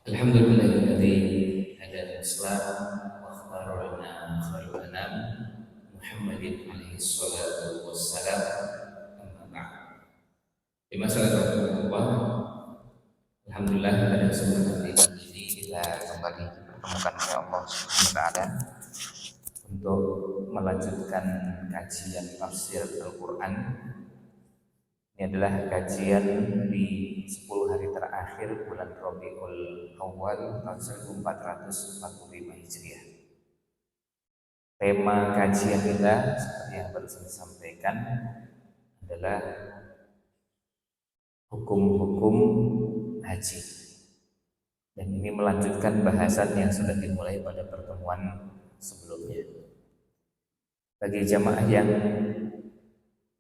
Alhamdulillahilladzi hadana Islam wa akhtara lana khairal anam Muhammadin alaihi salatu wassalam. Amma ba'd. Lima salatu Allah. Alhamdulillah pada kesempatan ini kita kembali dipertemukan oleh Allah Subhanahu wa taala untuk melanjutkan kajian tafsir Al-Qur'an. Ini adalah kajian di 10 hari terakhir bulan Rabiul Awal tahun 1445 Hijriah. Tema kajian kita seperti yang baru saya sampaikan adalah hukum-hukum haji. Dan ini melanjutkan bahasan yang sudah dimulai pada pertemuan sebelumnya. Bagi jamaah yang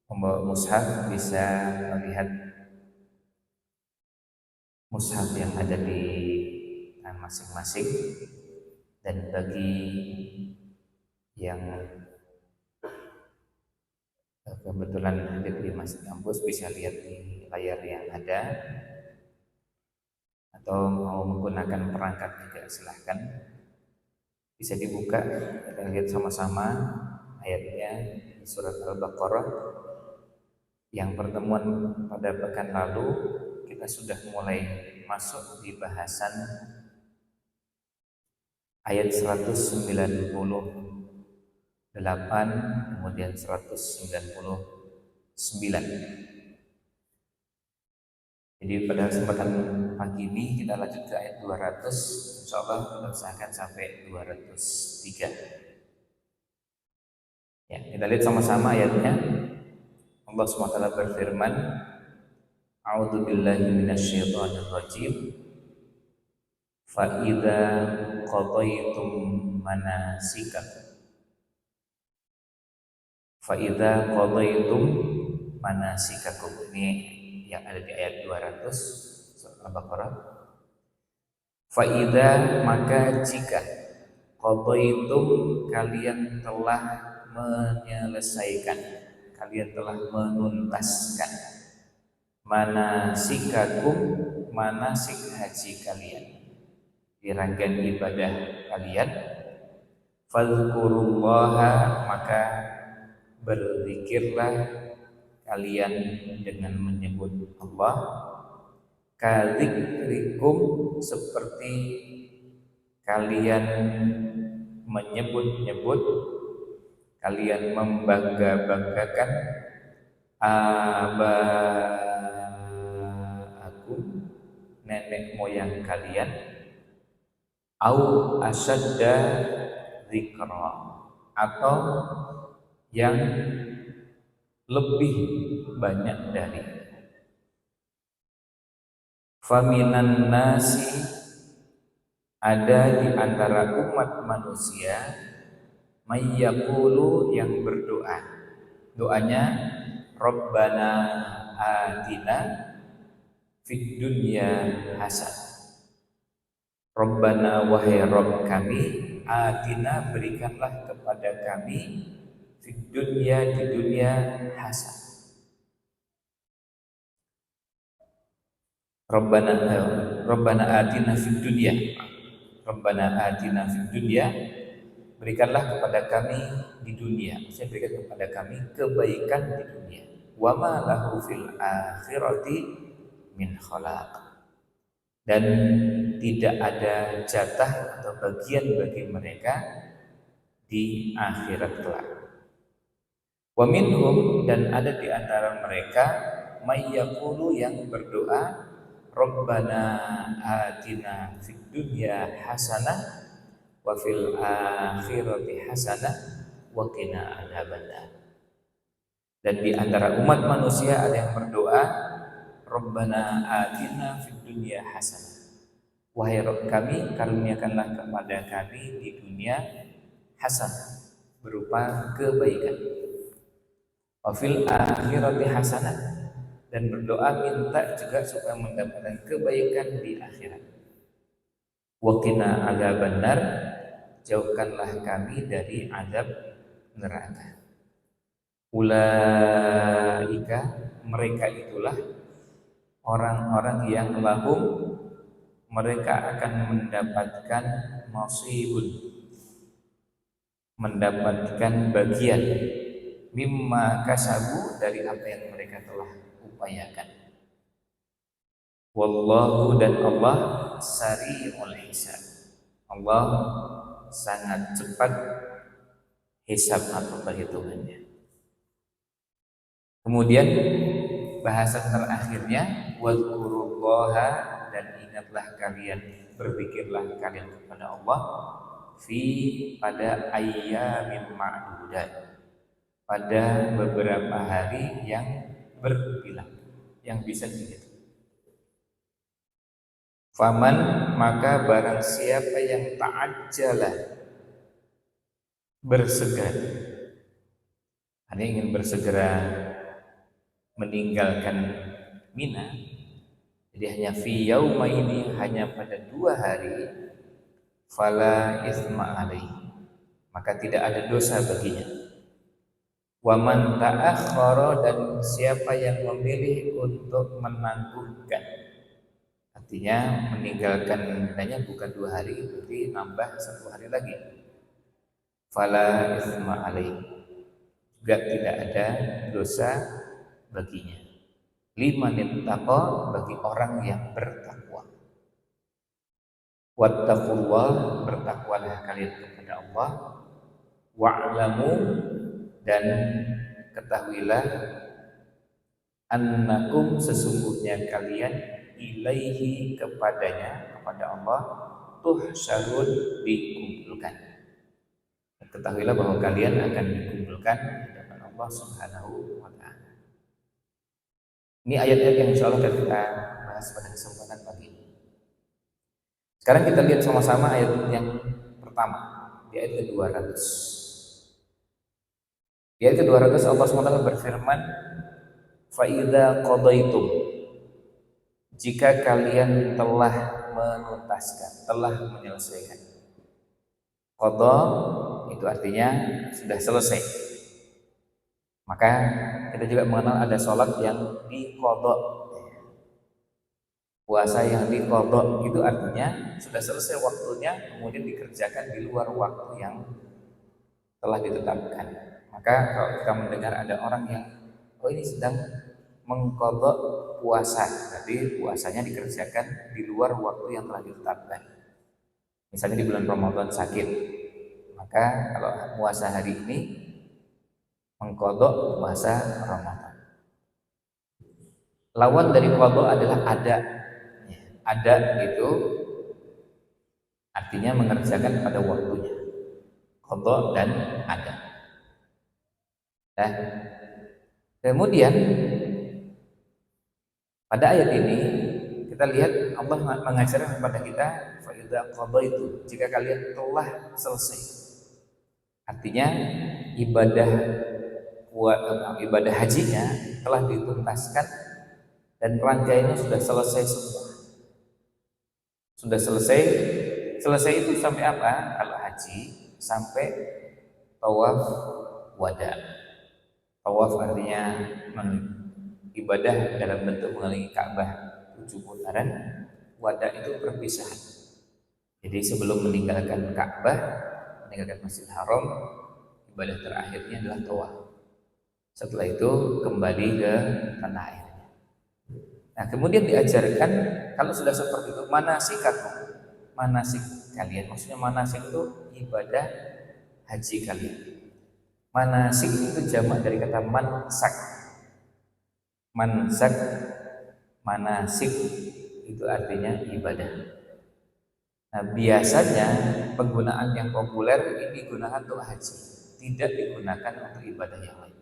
membawa mushaf bisa melihat mushaf yang ada di masing-masing, dan bagi yang kebetulan hadir di masjid kampus bisa lihat di layar yang ada, atau mau menggunakan perangkat juga silahkan, bisa dibuka. Kita lihat sama-sama ayatnya di surat Al-Baqarah. Yang pertemuan pada pekan lalu kita sudah mulai masuk di bahasan ayat 198, kemudian 199. Jadi pada kesempatan pagi ini kita lanjut ke ayat 200. Insyaallah kita usahakan sampai 203. Ya, kita lihat sama-sama ayatnya. Allah SWT berfirman, A'udzu billahi minasyaitonir rajim. Fa idza qadaitum manasikakum. Fa idza qadaitum manasikakum. Ini yang ada di ayat 200 surah Al-Baqarah. Fa idza, maka jika, qadaitum, kalian telah menyelesaikan, kalian telah menuntaskan, manasikakum, manasik haji kalian, di rangkaian ibadah kalian, fadzkurullaha, maka berzikirlah kalian dengan menyebut Allah, kadzikrikum, seperti kalian menyebut-nyebut, kalian membangga-banggakan abaakum, nenek moyang kalian, au asyadda dzikra, atau yang lebih banyak dari. Faminan nasi, ada di antara umat manusia, mayyaqulu, yang berdoa. Doanya Rabbana atina fid dunya hasan. Rabbana, wahai Rabb kami, atina, berikanlah kepada kami, fid dunya, di dunia, hasan. Rabbana atina fid dunya, Rabbana atina fid dunya, berikanlah kepada kami di dunia, saya berikan kepada kami kebaikan di dunia. Wa ma lahu fil akhirati min khalaq, dan tidak ada jatah atau bagian bagi mereka di akhirat kelak. Wa minhum, dan ada di antara mereka, may yaqulu, yang berdoa, Rabbana atina fid dunya hasanah wa fil akhirati hasanah wa qina adzabannar. Dan di antara umat manusia ada yang berdoa, Rabbana atina fid dunya hasanah, wahai Rabb kami, karuniakanlah kepada kami di dunia hasanah, berupa kebaikan. Wa fil akhirati hasanah, dan berdoa minta juga supaya mendapatkan kebaikan di akhirat. Wa qina adzabannar, jauhkanlah kami dari azab neraka. Ulaika, mereka itulah orang-orang yang lahum, mereka akan mendapatkan nasibun, mendapatkan bagian mimma kasabu, dari apa yang mereka telah upayakan. Wallahu, dan Allah sari'ul hisab, Allah sangat cepat hisab atau perhitungannya. Kemudian bahasan terakhirnya, wadkurullaha, dan ingatlah kalian, berzikirlah kalian kepada Allah, fi, pada ayyamin ma'dudat, pada beberapa hari yang berbilang, yang bisa dihitung. Faman, maka barang siapa yang ta'ajjalah, bersegera, ada ingin bersegera meninggalkan Mina, jadi hanya fi yauma, ini hanya pada 2 hari, fala isma alaihi, maka tidak ada dosa baginya. Waman ta'akhkhara, dan siapa yang memilih untuk menangguhkan, artinya meninggalkan Minanya bukan 2 hari, berarti nambah 1 hari lagi, fala isma alaihi, juga tidak ada dosa baginya. Liman ittaqa, bagi orang yang bertakwa. Wattaqullah, bertakwalah kalian kepada Allah. Wa'lamu, dan ketahuilah, annakum, sesungguhnya kalian, ilaihi, kepadanya, kepada Allah, tuhsyarun, dikumpulkan. Ketahuilah bahwa kalian akan dikumpulkan di hadapan Allah Subhanahu wa ta'ala. Ini ayat-ayat yang insya Allah kita bahas pada kesempatan pagi ini. Sekarang kita lihat sama-sama ayat yang pertama, di ayat ke-200. Di ayat ke-200 Allah SWT berfirman, فَإِذَا قَضَيْتُمْ, jika kalian telah menuntaskan, telah menyelesaikan. Qadha itu artinya sudah selesai. Maka kita juga mengenal ada sholat yang diqadha, puasa yang diqadha, itu artinya sudah selesai waktunya, kemudian dikerjakan di luar waktu yang telah ditetapkan. Maka kalau kita mendengar ada orang yang ini sedang mengqadha puasa, berarti puasanya dikerjakan di luar waktu yang telah ditetapkan. Misalnya di bulan Ramadan sakit, maka kalau puasa hari ini mengqadha puasa Ramadan. Lawan dari qadha adalah ada. Ada itu artinya mengerjakan pada waktunya. Qadha dan ada. Nah, kemudian pada ayat ini kita lihat Allah mengajarkan kepada kita, fa idza qadaitu, jika kalian telah selesai. Artinya ibadah hajinya telah dituntaskan dan rangkaiannya sudah selesai semua. Sudah selesai. Selesai itu sampai apa? Kalau haji sampai tawaf wada. Tawaf artinya ibadah dalam bentuk mengelilingi Ka'bah 7 putaran. Wada itu perpisahan. Jadi sebelum meninggalkan Ka'bah, meninggalkan Masjidil Haram, ibadah terakhirnya adalah tawaf. Setelah itu kembali ke tanah air. Nah, kemudian diajarkan kalau sudah seperti itu, manasik kalian, maksudnya manasik itu ibadah haji kalian. Manasik itu jamak dari kata mansak. Manasik itu artinya ibadah. Nah, biasanya penggunaan yang populer ini digunakan untuk haji, tidak digunakan untuk ibadah yang lain.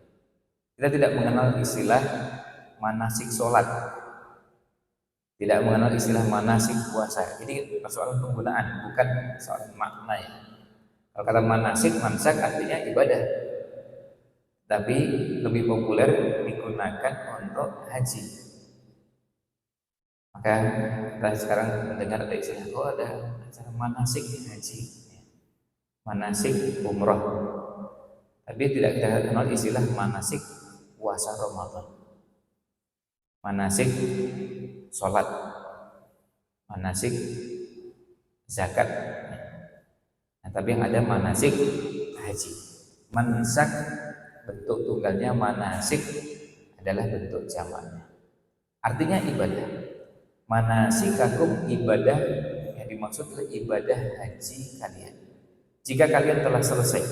Kita tidak mengenal istilah manasik sholat, tidak mengenal istilah manasik puasa. Jadi persoalan penggunaan, bukan soal makna ya. Kalau kata mansak artinya ibadah, tapi lebih populer digunakan untuk haji. Maka kita sekarang mendengar ada istilah, ada acara manasik haji, manasik umroh, tapi tidak kita kenal istilah manasik puasa Ramadan, manasik sholat. manasik zakat. Nah, tapi yang ada manasik haji. Mansak bentuk tunggalnya, manasik adalah bentuk jamaknya. Artinya ibadah. Manasikakum ibadah, yang dimaksud adalah ibadah haji kalian. Jika kalian telah selesai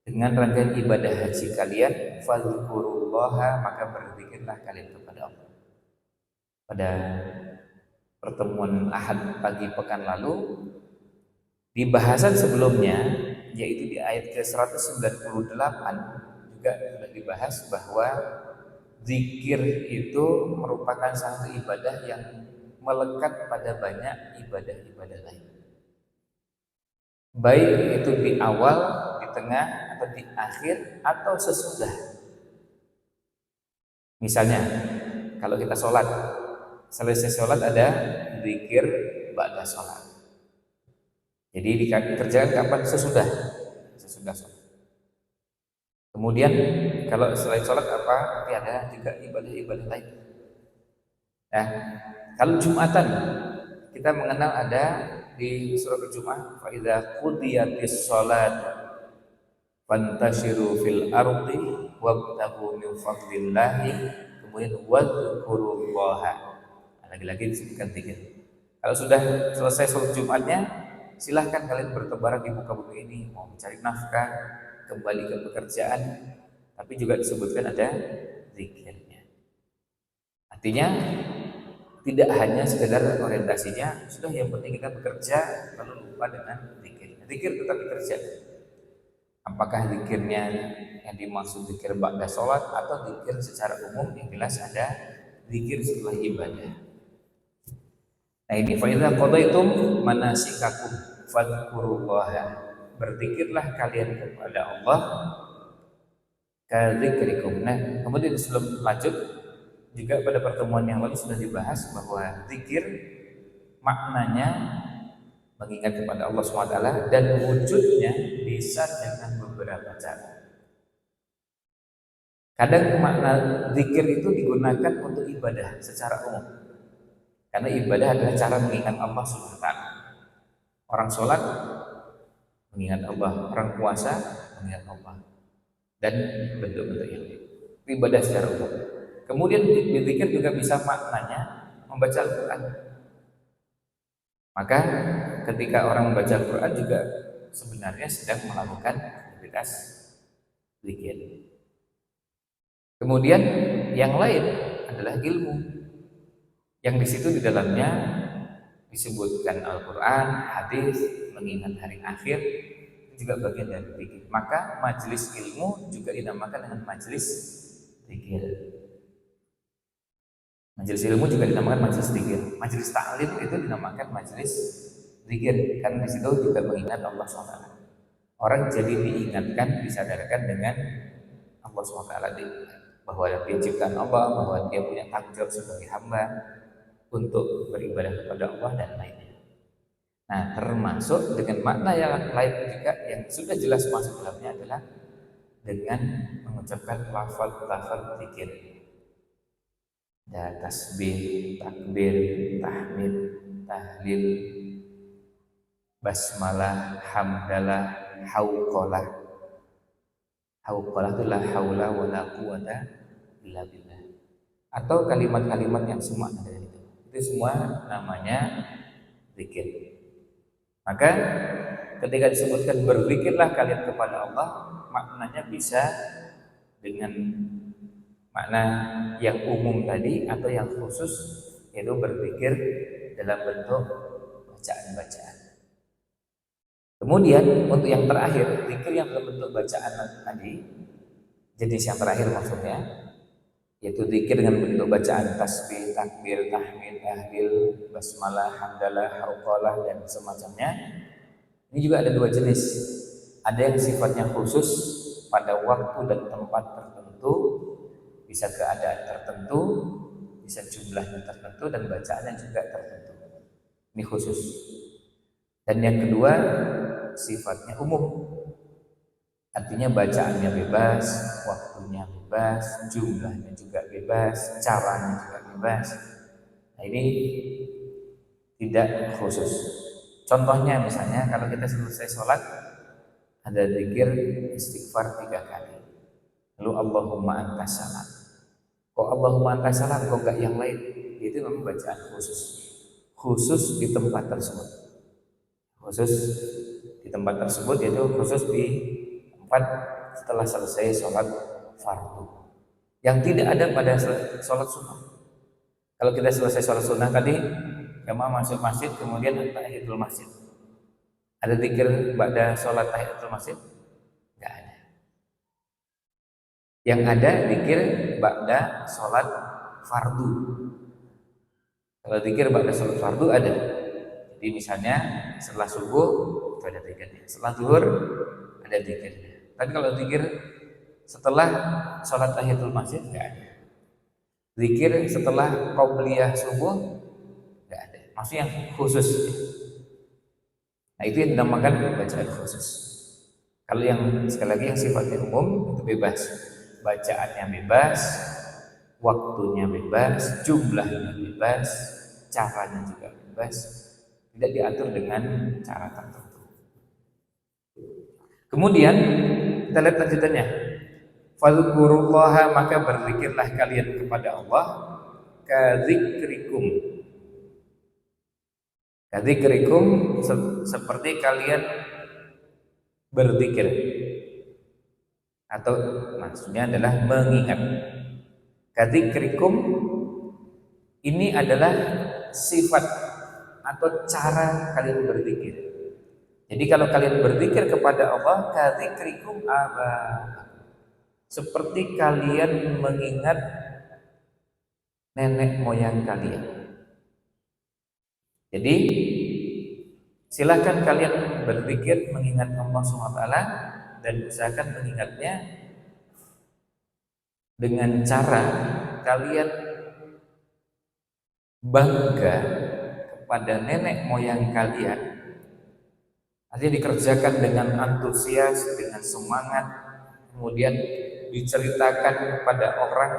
dengan rangkaian ibadah haji kalian, fadzkurullaha, maka berzikirlah kalian kepada Allah. Pada pertemuan Ahad pagi pekan lalu, di bahasan sebelumnya, yaitu di ayat ke-198, juga sudah dibahas bahwa zikir itu merupakan satu ibadah yang melekat pada banyak ibadah-ibadah lain. Baik itu di awal, di tengah, atau di akhir, atau sesudah. Misalnya, kalau kita sholat, selesai sholat ada zikir ba'da sholat. Jadi dikerjakan kapan? Sesudah sholat. Kemudian kalau selain sholat apa? Nanti ada juga ibadah-ibadah lain. Nah, kalau Jumatan kita mengenal ada di surat Al-Jumu'ah, fa idza qudiyatis shalat fantashiru fil ardi wabtaghu min fadlillahi, kemudian wadhkurullaha. Lagi-lagi disebutkan zikir. Kalau sudah selesai sholat Jumatnya, silahkan kalian bertebaran di muka bumi ini, mau mencari nafkah, kembali ke pekerjaan, tapi juga disebutkan ada zikirnya. Artinya tidak hanya sekedar orientasinya, sudah yang penting kita bekerja lalu lupa dengan zikir. Zikir tetap dikerjakan. Apakah zikirnya yang dimaksud zikir ba'da sholat atau zikir secara umum, yang jelas ada zikir setelah ibadah. Nah ini fa'idha qadaitum manasikakum fadhkurullaha, berzikirlah kalian kepada Allah kadzikrikum. Nah, kemudian sebelum lanjut, juga pada pertemuan yang lalu sudah dibahas bahwa zikir maknanya mengingat kepada Allah SWT, dan wujudnya bisa dengan beberapa cara. Kadang makna zikir itu digunakan untuk ibadah secara umum, karena ibadah adalah cara mengingat Allah SWT. Orang sholat mengingat Allah, orang puasa mengingat Allah, dan bentuk-bentuk yang lain. Ibadah secara umum. Kemudian di zikir juga bisa maknanya membaca Al-Quran. Maka ketika orang membaca Al-Quran juga sebenarnya sedang melakukan aktivitas zikir. Kemudian yang lain adalah ilmu, yang di situ di dalamnya disebutkan Al-Quran, hadis, mengingat hari akhir, itu juga bagian dari zikir. Maka majelis ilmu juga dinamakan dengan majelis zikir. Majelis ilmu juga dinamakan majelis zikir. Majelis ta'lim itu dinamakan majelis zikir, karena di situ juga mengingat Allah SWT. Orang jadi diingatkan, disadarkan dengan Allah SWT, bahwa dia ciptaan Allah, bahwa dia punya tanggung jawab sebagai hamba untuk beribadah kepada Allah dan lainnya. Nah, termasuk dengan makna yang lain juga yang sudah jelas masuk dalamnya adalah dengan mengucapkan lafaz-lafaz zikir. Ya, tasbih, takbir, tahmid, tahlil, basmalah, hamdalah, hauqalah. Hauqalah itu la haula wala quwata illa billah. Atau kalimat-kalimat yang semua ada itu. Itu semua namanya zikir. Maka ketika disebutkan berzikirlah kalian kepada Allah, maknanya bisa dengan makna yang umum tadi atau yang khusus, yaitu berzikir dalam bentuk bacaan-bacaan. Kemudian untuk yang terakhir, zikir yang dalam bentuk bacaan tadi, jenis yang terakhir maksudnya, yaitu zikir dengan bentuk bacaan tasbih, takbir, tahmid, tahlil, basmalah, hamdalah, hauqalah, dan semacamnya. Ini juga ada dua jenis. Ada yang sifatnya khusus pada waktu dan tempat tertentu, bisa keadaan tertentu, bisa jumlahnya tertentu, dan bacaannya juga tertentu. Ini khusus. Dan yang kedua, sifatnya umum. Artinya bacaannya bebas, waktunya bebas, jumlahnya juga bebas, caranya juga bebas. Nah ini tidak khusus. Contohnya misalnya kalau kita selesai sholat ada zikir istighfar 3 kali. Lalu Allahumma antas salam. Kok Allahumma antas salam kok enggak yang lain? Itu memang bacaan khusus. Khusus di tempat tersebut. Khusus di tempat tersebut yaitu khusus di tempat setelah selesai sholat fardu. Yang tidak ada pada sholat sunnah. Kalau kita selesai sholat sunnah tadi, jamaah masuk masjid kemudian tahiyatul masjid. Ada zikir pada sholat tahiyatul masjid? Enggak ada. Yang ada zikir ba'da sholat fardu. Kalau zikir ba'da sholat fardu ada. Jadi misalnya setelah subuh itu ada zikirnya. Setelah zuhur ada zikirnya. Tapi kalau zikir setelah sholat tahiyatul masjid enggak ada. Zikir setelah qabliyah subuh enggak ada. Maksudnya khusus. Nah itu yang dinamakan bacaan khusus. Kalau yang sekali lagi yang sifatnya umum itu bebas. Bacaannya bebas, waktunya bebas, jumlahnya bebas, caranya juga bebas. Tidak diatur dengan cara tertentu. Kemudian kita lihat lanjutannya. Fadhkurullaha, maka berzikirlah kalian kepada Allah kadzikrikum. Kadzikrikum seperti kalian berzikir. Atau maksudnya adalah mengingat. Kadzikrikum ini adalah sifat atau cara kalian berzikir. Jadi kalau kalian berzikir kepada Allah, kadzikrikum aba, seperti kalian mengingat nenek moyang kalian. Jadi silakan kalian berzikir mengingat Allah SWT dan usahakan mengingatnya dengan cara kalian bangga kepada nenek moyang kalian. Artinya dikerjakan dengan antusias, dengan semangat, kemudian diceritakan kepada orang.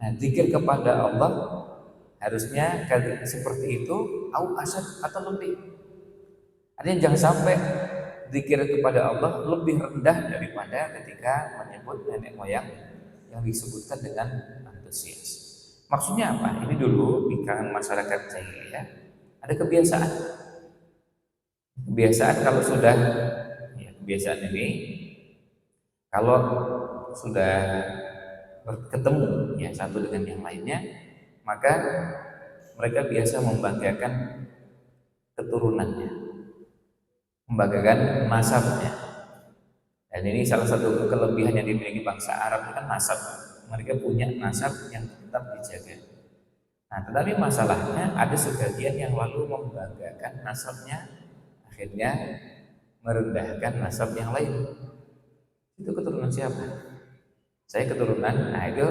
Nah, zikir kepada Allah harusnya seperti itu, au asad atau lebih. Artinya jangan sampai zikir kepada Allah lebih rendah daripada ketika menyebut nenek moyang yang disebutkan dengan antusias. Maksudnya apa? Ini dulu di kalangan masyarakat jahiliyah ada kebiasaan. Kebiasaan kalau sudah kebiasaan ini kalau sudah ketemu ya satu dengan yang lainnya, maka mereka biasa membanggakan keturunannya, membanggakan nasabnya. Dan ini salah satu kelebihan yang dimiliki bangsa Arab itu kan nasab. Mereka punya nasab yang tetap dijaga. Nah, tetapi masalahnya ada sebagian yang lalu membanggakan nasabnya, akhirnya merendahkan nasab yang lain. Itu keturunan siapa? Saya keturunan. Nah, itu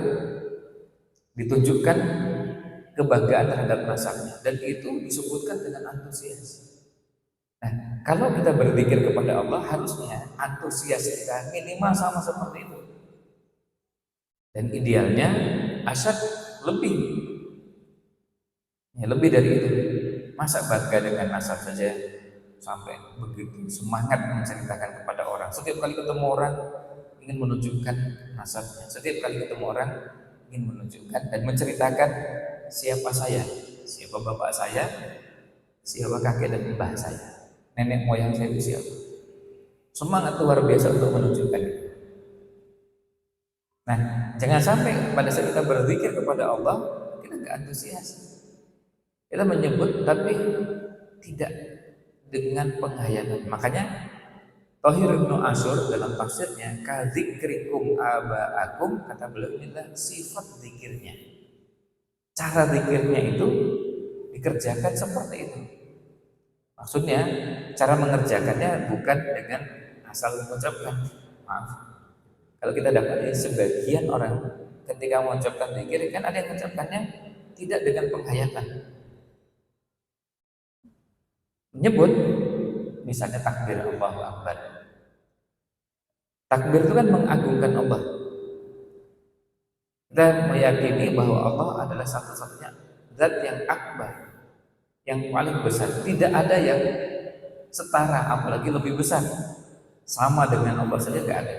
ditunjukkan kebanggaan terhadap nasabnya dan itu disebutkan dengan antusias. Nah, kalau kita berzikir kepada Allah harusnya antusias kita minimal sama seperti itu. Dan idealnya asyad lebih. Ya, lebih dari itu. Masa bangga dengan nasab saja sampai begitu semangat menceritakan kepada orang. Setiap kali ketemu orang ingin menunjukkan nasabnya. Setiap kali ketemu orang ingin menunjukkan dan menceritakan siapa saya, siapa bapak saya, siapa kakek dan mbah saya, nenek moyang saya itu siapa. Semangat luar biasa untuk menunjukkan itu. Nah, jangan sampai pada saat kita berzikir kepada Allah kita nggak antusias. Kita menyebut tapi tidak dengan penghayatan. Makanya Thahir Ibnu Asyur dalam tafsirnya kadzikrikum aba'akum, kata beliau inilah sifat zikirnya. Cara zikirnya itu dikerjakan seperti itu. Maksudnya cara mengerjakannya bukan dengan asal mengucapkan. Maaf, kalau kita dapati sebagian orang ketika mengucapkan zikir kan ada yang mengucapkannya tidak dengan penghayatan. Menyebut misalnya takbir Allahu Akbar. Takbir itu kan mengagungkan Allah. Dan meyakini bahwa Allah adalah satu-satunya zat yang akbar. yang paling besar. Tidak ada yang setara, apalagi lebih besar. Sama dengan Allah saja nggak ada.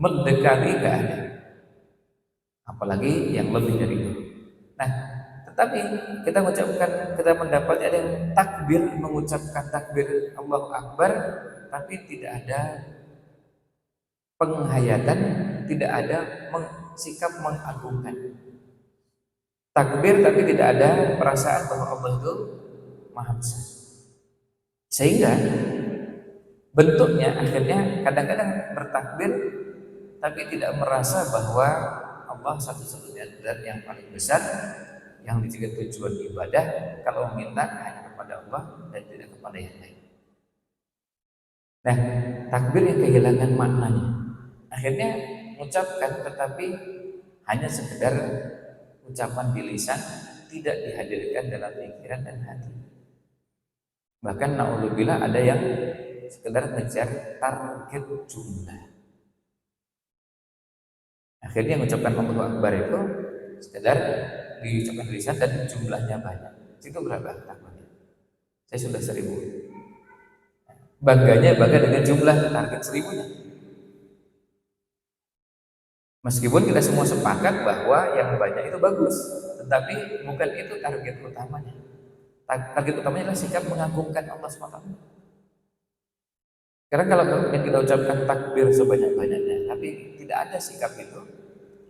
Mendekati nggak ada. Apalagi yang lebih dari itu. Nah, tetapi kita mendapati ada yang takbir, mengucapkan takbir Allahu Akbar, tapi tidak ada penghayatan, tidak ada sikap mengagungkan. Takbir tapi tidak ada perasaan bahwa Allah itu Maha Besar. Sehingga bentuknya akhirnya kadang-kadang bertakbir tapi tidak merasa bahwa Allah satu-satunya zat yang paling besar yang dijadikan tujuan ibadah kalau meminta hanya kepada Allah dan tidak kepada yang lain. Nah, takbir yang kehilangan maknanya. Akhirnya mengucapkan tetapi hanya sekedar ucapan di lisan, tidak dihadirkan dalam pikiran dan hati. Bahkan naudzubillah ada yang sekedar ngejar target jumlah. Akhirnya mengucapkan Allahu Akbar itu sekedar diucapkan di lisan dan jumlahnya banyak. Itu berapa takbirnya? Saya sudah 1000. Bangganya bangga dengan jumlah target 1000-nya. Meskipun kita semua sepakat bahwa yang banyak itu bagus, tetapi bukan itu target utamanya. Target utamanya adalah sikap mengagungkan Allah SWT. Karena kalau kemudian kita ucapkan takbir sebanyak-banyaknya, tapi tidak ada sikap itu,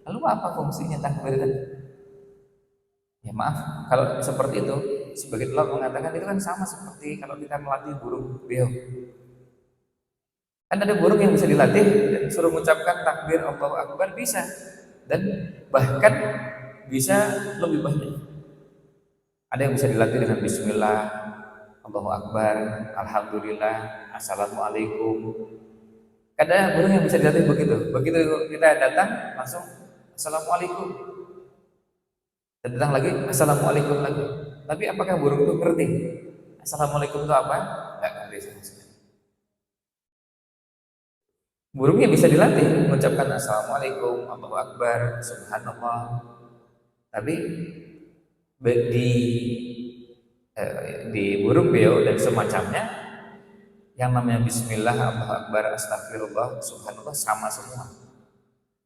lalu apa fungsinya takbir tadi? Ya maaf, kalau seperti itu, sebagian ulama mengatakan itu kan sama seperti kalau kita melatih burung beo. Kan ada burung yang bisa dilatih dan suruh mengucapkan takbir Allahu Akbar bisa, dan bahkan bisa lebih banyak. Ada yang bisa dilatih dengan Bismillah, Allahu Akbar, Alhamdulillah, Assalamualaikum. Kadang burung yang bisa dilatih begitu. Begitu kita datang langsung Assalamualaikum. Dan datang lagi Assalamualaikum lagi. Tapi apakah burung itu ngerti Assalamualaikum itu apa? Enggak ngerti sama sekali. Burungnya bisa dilatih mengucapkan Assalamualaikum, Allahu Akbar, Subhanallah. Tapi di burung beo dan semacamnya yang namanya Bismillah, Allahu Akbar, Astagfirullah, Subhanallah sama semua.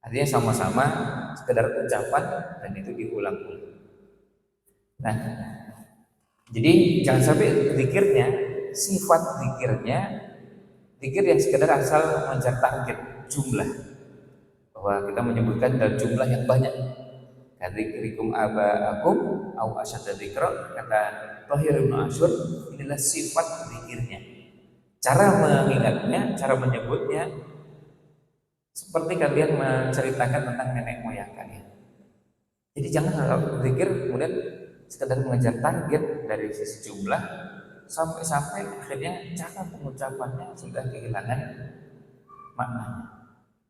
Artinya sama-sama sekedar ucapan dan itu diulang-ulang. Nah, jadi jangan sampai zikirnya, sifat zikirnya, zikir yang sekedar asal mengejar target jumlah, bahwa kita menyebutkan dalam jumlah yang banyak. Kadzikrikum aba'akum au asyadda dzikra, kata Thahir bin Asyur, inilah sifat zikirnya. Cara mengingatnya, cara menyebutnya seperti kalian menceritakan tentang nenek moyang kalian. Jadi jangan kalau zikir kemudian sekedar mengejar target dari sisi jumlah, sampai akhirnya cara pengucapannya sudah kehilangan maknanya.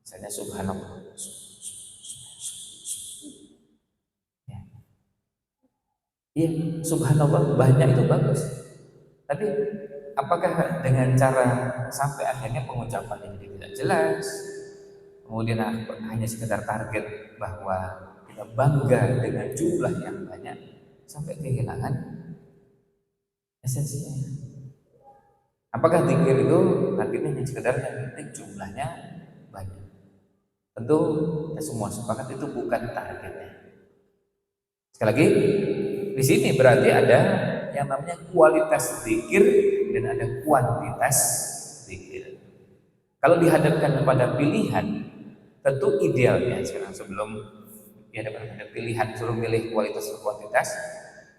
Misalnya subhanallah. Iya, subhanallah banyak itu bagus. Tapi apakah dengan cara sampai akhirnya pengucapan ini tidak jelas, kemudian hanya sekedar target bahwa kita bangga dengan jumlah yang banyak, sampai kehilangan esensinya? Apakah zikir itu targetnya hanya sekedar yang penting jumlahnya banyak? Tentu kita semua sepakat itu bukan targetnya. Sekali lagi, di sini berarti ada yang namanya kualitas zikir dan ada kuantitas zikir. Kalau dihadapkan kepada pilihan, tentu idealnya sekarang sebelum dihadapkan pada pilihan suruh milih kualitas atau kuantitas,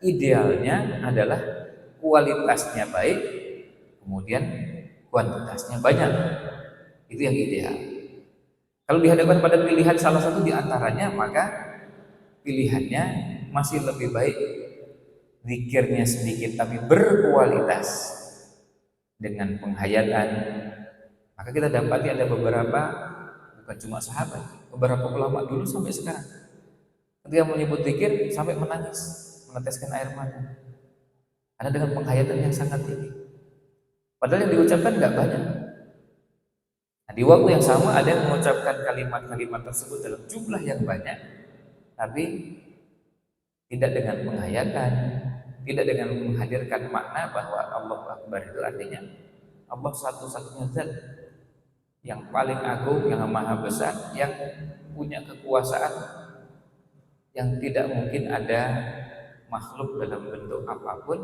idealnya adalah kualitasnya baik, kemudian kuantitasnya banyak. Itu yang ideal. Kalau dihadapkan pada pilihan salah satu di antaranya, maka pilihannya masih lebih baik zikirnya sedikit tapi berkualitas dengan penghayatan. Maka kita dapati ada beberapa, bukan cuma sahabat, beberapa ulama dulu sampai sekarang, ketika menyebut zikir sampai menangis, meneteskan air mata. Ada dengan penghayatan yang sangat tinggi. Padahal yang diucapkan nggak banyak. Nah, di waktu yang sama ada yang mengucapkan kalimat-kalimat tersebut dalam jumlah yang banyak, tapi tidak dengan penghayatan, tidak dengan menghadirkan makna bahwa Allah Akbar itu artinya Allah satu-satunya zat yang paling agung, yang maha besar, yang punya kekuasaan yang tidak mungkin ada makhluk dalam bentuk apapun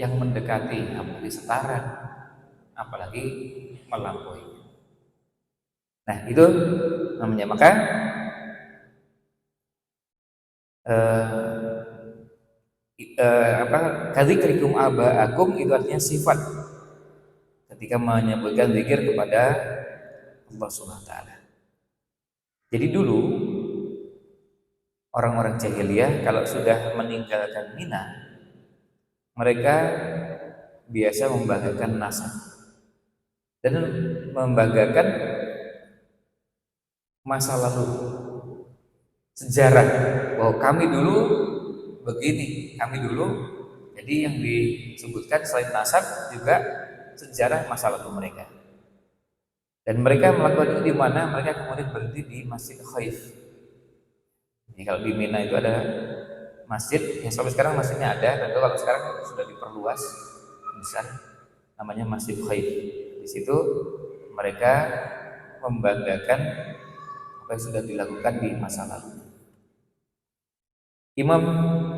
yang mendekati, apalagi setara, apalagi melampaui. Nah itu namanya. Maka kadzikrikum aba'akum itu artinya sifat ketika menyebutkan zikir kepada Allah Subhanahu wa taala. Jadi dulu orang-orang jahiliyah kalau sudah meninggalkan Mina, mereka biasa membanggakan nasab dan membanggakan masa lalu, sejarah bahwa kami dulu begini, kami dulu. Jadi yang disebutkan selain nasab juga sejarah masa lalu mereka. Dan mereka melakukan itu di mana? Mereka kemudian berhenti di Masjid Khaif. Jadi kalau di Mina itu ada masjid yang sampai sekarang masjidnya ada, dan kalau sekarang sudah diperluas besar, namanya Masjid Khaif. Di situ mereka membanggakan apa yang sudah dilakukan di masa lalu. Imam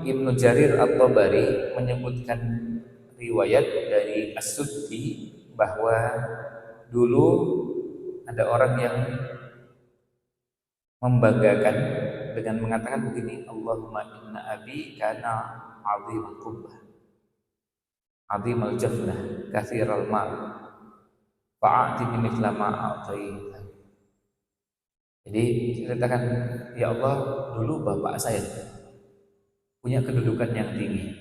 Ibnu Jarir At-Tabari menyebutkan riwayat dari As-Suddi bahwa dulu ada orang yang membanggakan dengan mengatakan begini, Allahumma inna abi kana azimul qubbah, azimul jafnah, katsiral ma', fa'atini mithla ma a'taita. Jadi ceritakan, ya Allah, dulu bapak saya punya kedudukan yang tinggi,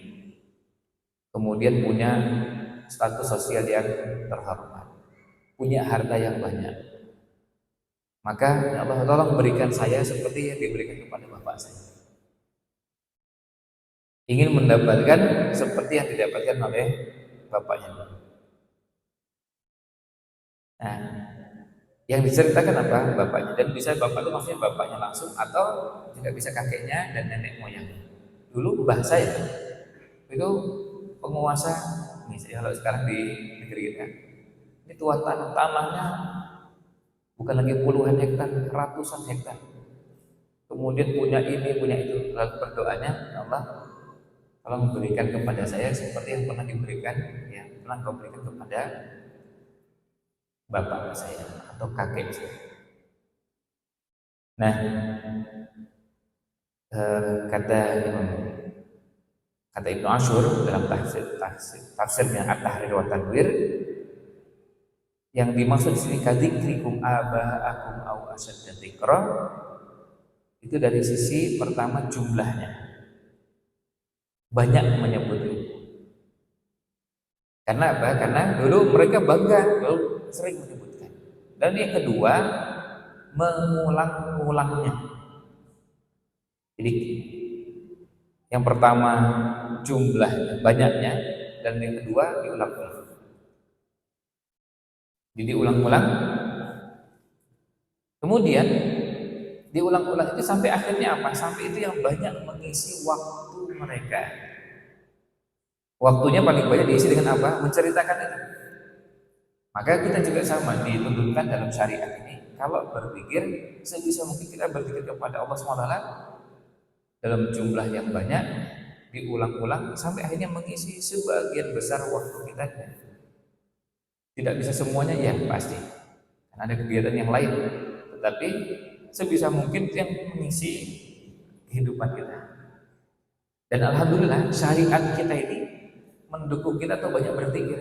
kemudian punya status sosial yang terhormat, punya harta yang banyak. Maka ya Allah, tolong berikan saya seperti yang diberikan kepada bapak saya. Ingin mendapatkan seperti yang didapatkan oleh bapaknya. Nah, yang diceritakan apa? Bapaknya. Dan bisa bapak itu maksudnya bapaknya langsung, atau tidak bisa kakeknya dan nenek moyang. Dulu mbah saya itu penguasa, misalnya kalau sekarang di negeri kita, ini tuan tanahnya bukan lagi puluhan hektar, ratusan hektar. Kemudian punya ini, punya itu. Lalu berdoanya, ya Allah, tolong memberikan kepada saya seperti yang pernah diberikan, ya pernah kau berikan kepada bapak saya atau kakek saya. Nah, kata Ibnu Ashur dalam tafsirnya At-Tahrir wa Tanwir, yang dimaksud sini kadzikrikum aba'akum au asyadda dzikra, itu dari sisi pertama jumlahnya, banyak menyebut itu. Karena apa? Karena dulu mereka bangga, dulu sering menyebutkan. Dan yang kedua, mengulang-ulangnya. Jadi yang pertama jumlah banyaknya, dan yang kedua diulang-ulang. Jadi ulang-ulang. Kemudian diulang-ulang itu sampai akhirnya apa? Sampai itu yang banyak mengisi waktu mereka. Waktunya paling banyak diisi dengan apa? Menceritakan itu. Maka kita juga sama dituntunkan dalam syariat ini. Kalau berpikir, sebisa mungkin kita berpikir kepada Allah SWT dalam jumlah yang banyak, diulang-ulang sampai akhirnya mengisi sebagian besar waktu kita. Tidak bisa semuanya, ya pasti. Karena ada kegiatan yang lain. Tetapi sebisa mungkin yang mengisi kehidupan kita. Dan alhamdulillah syariat kita ini mendukung kita tuh banyak berpikir.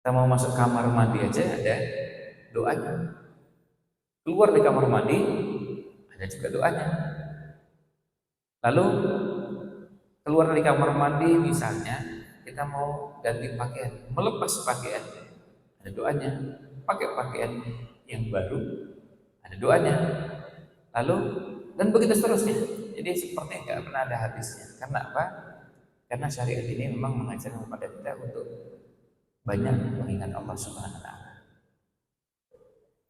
Kita mau masuk kamar mandi aja ada doanya. Keluar di kamar mandi ada juga doanya. Lalu keluar dari kamar mandi misalnya kita mau ganti pakaian, melepas pakaian, ada doanya. Pakai pakaian yang baru, ada doanya. Lalu dan begitu seterusnya. Jadi seperti nggak pernah ada habisnya. Karena apa? Karena syariat ini memang mengajarkan kepada kita untuk banyak mengingat Allah Subhanahu wa taala.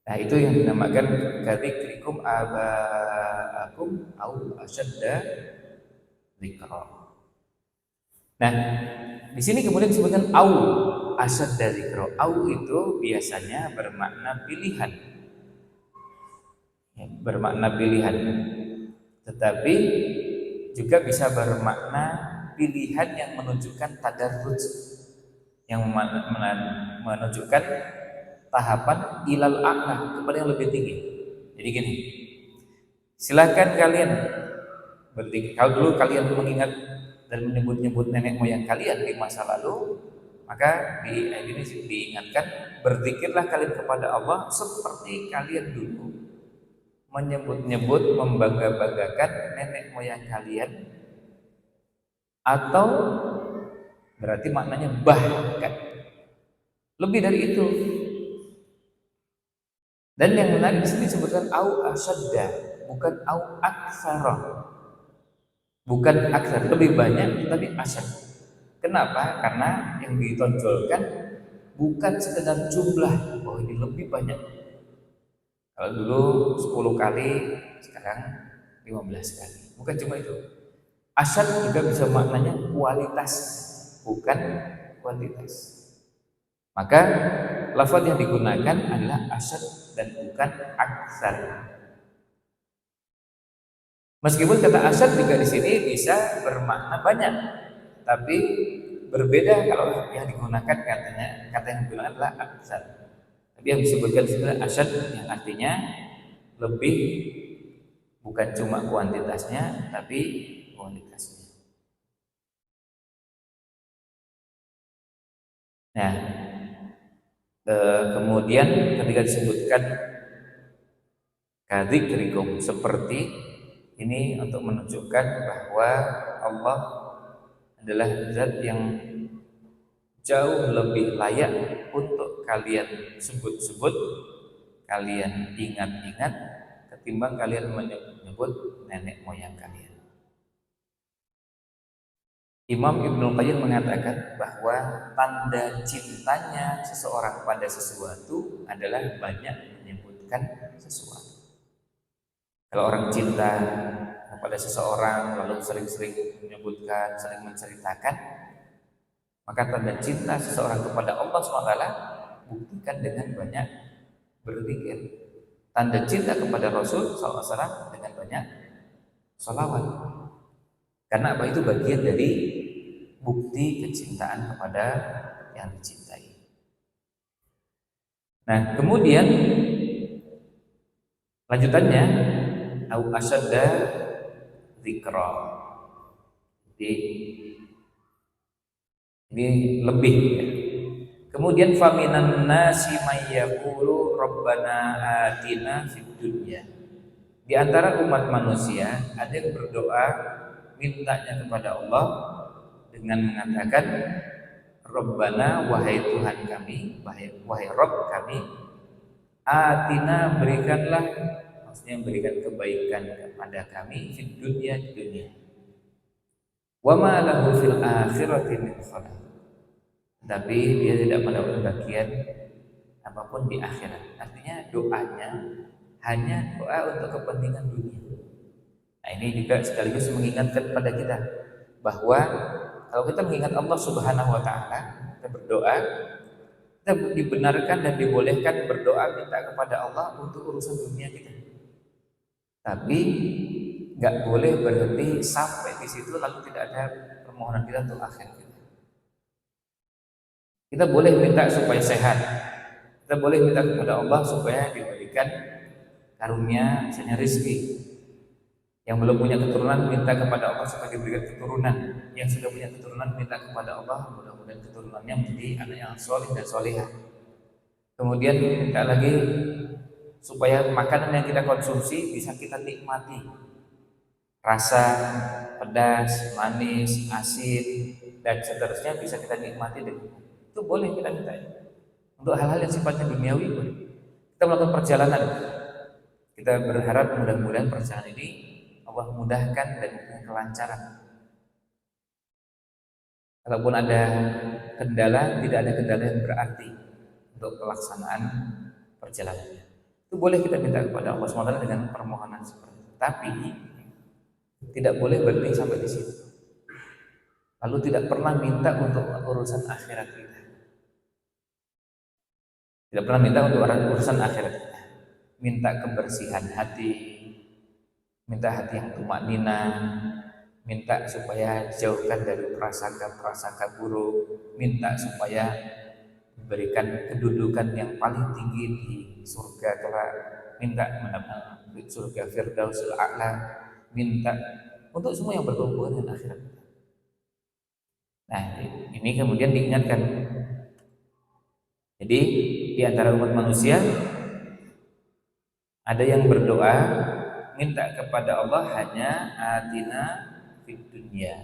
Nah, itu yang dinamakan kadzikrikum aba'akum au asyadda dzikra. Nah, di sini kemudian disebutkan au asyadda dzikra. Au itu biasanya bermakna pilihan. Ya, bermakna pilihan. Tetapi juga bisa bermakna pilihan yang menunjukkan tadarruj, yang menunjukkan tahapan ilal a'la, kepada yang lebih tinggi. Jadi gini, silakan kalian berzikir. Kalau dulu kalian mengingat dan menyebut-nyebut nenek moyang kalian di masa lalu, maka di ayat ini diingatkan, berzikirlah kalian kepada Allah seperti kalian dulu menyebut-nyebut, membangga-banggakan nenek moyang kalian, atau berarti maknanya bahkan lebih dari itu. Dan yang menarik di sini disebutkan au asyadda, bukan au aksara. Bukan aksar, lebih banyak, tapi asyad. Kenapa? Karena yang ditonjolkan bukan sekedar jumlah, oh ini lebih banyak. Kalau dulu 10 kali, sekarang 15 kali. Bukan cuma itu. Asyad juga bisa maknanya kualitas, bukan kuantitas. Maka lafaz yang digunakan adalah asyad dan bukan aksar. Meskipun kata asyad juga di sini bisa bermakna banyak, tapi berbeda kalau yang digunakan kata yang digunakan adalah aksar. Tapi yang disebutkan di sini adalah asyad, yang artinya lebih, bukan cuma kuantitasnya tapi kualitasnya. Nah, kemudian ketika disebutkan kadzikrikum seperti ini untuk menunjukkan bahwa Allah adalah zat yang jauh lebih layak untuk kalian sebut-sebut, kalian ingat-ingat, ketimbang kalian menyebut nenek moyang kalian. Imam Ibnu Qayyim mengatakan bahwa tanda cintanya seseorang pada sesuatu adalah banyak menyebutkan sesuatu. Kalau orang cinta kepada seseorang lalu sering-sering menyebutkan, sering menceritakan, maka tanda cinta seseorang kepada Allah SWT buktikan dengan banyak berzikir. Tanda cinta kepada Rasul SAW dengan banyak sholawat. Karena apa? Itu bagian dari bukti kecintaan kepada yang dicintai. Nah, kemudian lanjutannya au asyadda dzikra. Jadi ini lebih ya. Kemudian faminan nasi may yaqulu rabbana atina fid dunya. Di antara umat manusia ada yang berdoa mintanya kepada Allah dengan mengatakan Rabbana, wahai Tuhan kami, wahai Rabb kami, atina, berikanlah, maksudnya berikan kebaikan kepada kami fid dunya, di dunia. Wa ma lahu fil akhirati min khalaq. Tapi dia tidak mendapat bagian apapun di akhirat. Artinya doanya hanya doa untuk kepentingan dunia. Nah, ini juga sekaligus mengingatkan kepada kita bahwa kalau kita mengingat Allah Subhanahu wa taala, kita berdoa, kita dibenarkan dan dibolehkan berdoa minta kepada Allah untuk urusan dunia kita. Tapi nggak boleh berhenti sampai di situ lalu tidak ada permohonan kita untuk akhirat kita. Kita boleh minta supaya sehat. Kita boleh minta kepada Allah supaya diberikan karunia, misalnya rezeki. Yang belum punya keturunan minta kepada Allah supaya diberikan keturunan. Yang sudah punya keturunan minta kepada Allah mudah-mudahan keturunannya menjadi anak yang soleh dan solehah. Kemudian minta lagi supaya makanan yang kita konsumsi bisa kita nikmati, rasa pedas, manis, asin dan seterusnya bisa kita nikmati. Itu boleh kita minta. Untuk hal-hal yang sifatnya duniawi boleh. Kita melakukan perjalanan, kita berharap mudah-mudahan perjalanan ini Allah mudahkan dan kelancaran. Kalaupun ada kendala, tidak ada kendala yang berarti untuk pelaksanaan perjalanannya. Itu boleh kita minta kepada Allah SWT dengan permohonan seperti itu. Tapi tidak boleh berhenti sampai di situ. lalu tidak pernah minta untuk urusan akhirat kita. Tidak pernah minta untuk urusan akhirat kita. Minta kebersihan hati, minta hati yang tumaknina, minta supaya dijauhkan dari prasangka-prasangka buruk, minta supaya diberikan kedudukan yang paling tinggi di surga kelak, minta mendapat surga Firdausul A'la, minta untuk semua yang berhubungan dengan akhirat. Nah, ini kemudian diingatkan. Jadi di antara umat manusia ada yang berdoa minta kepada Allah hanya atina fid dunya,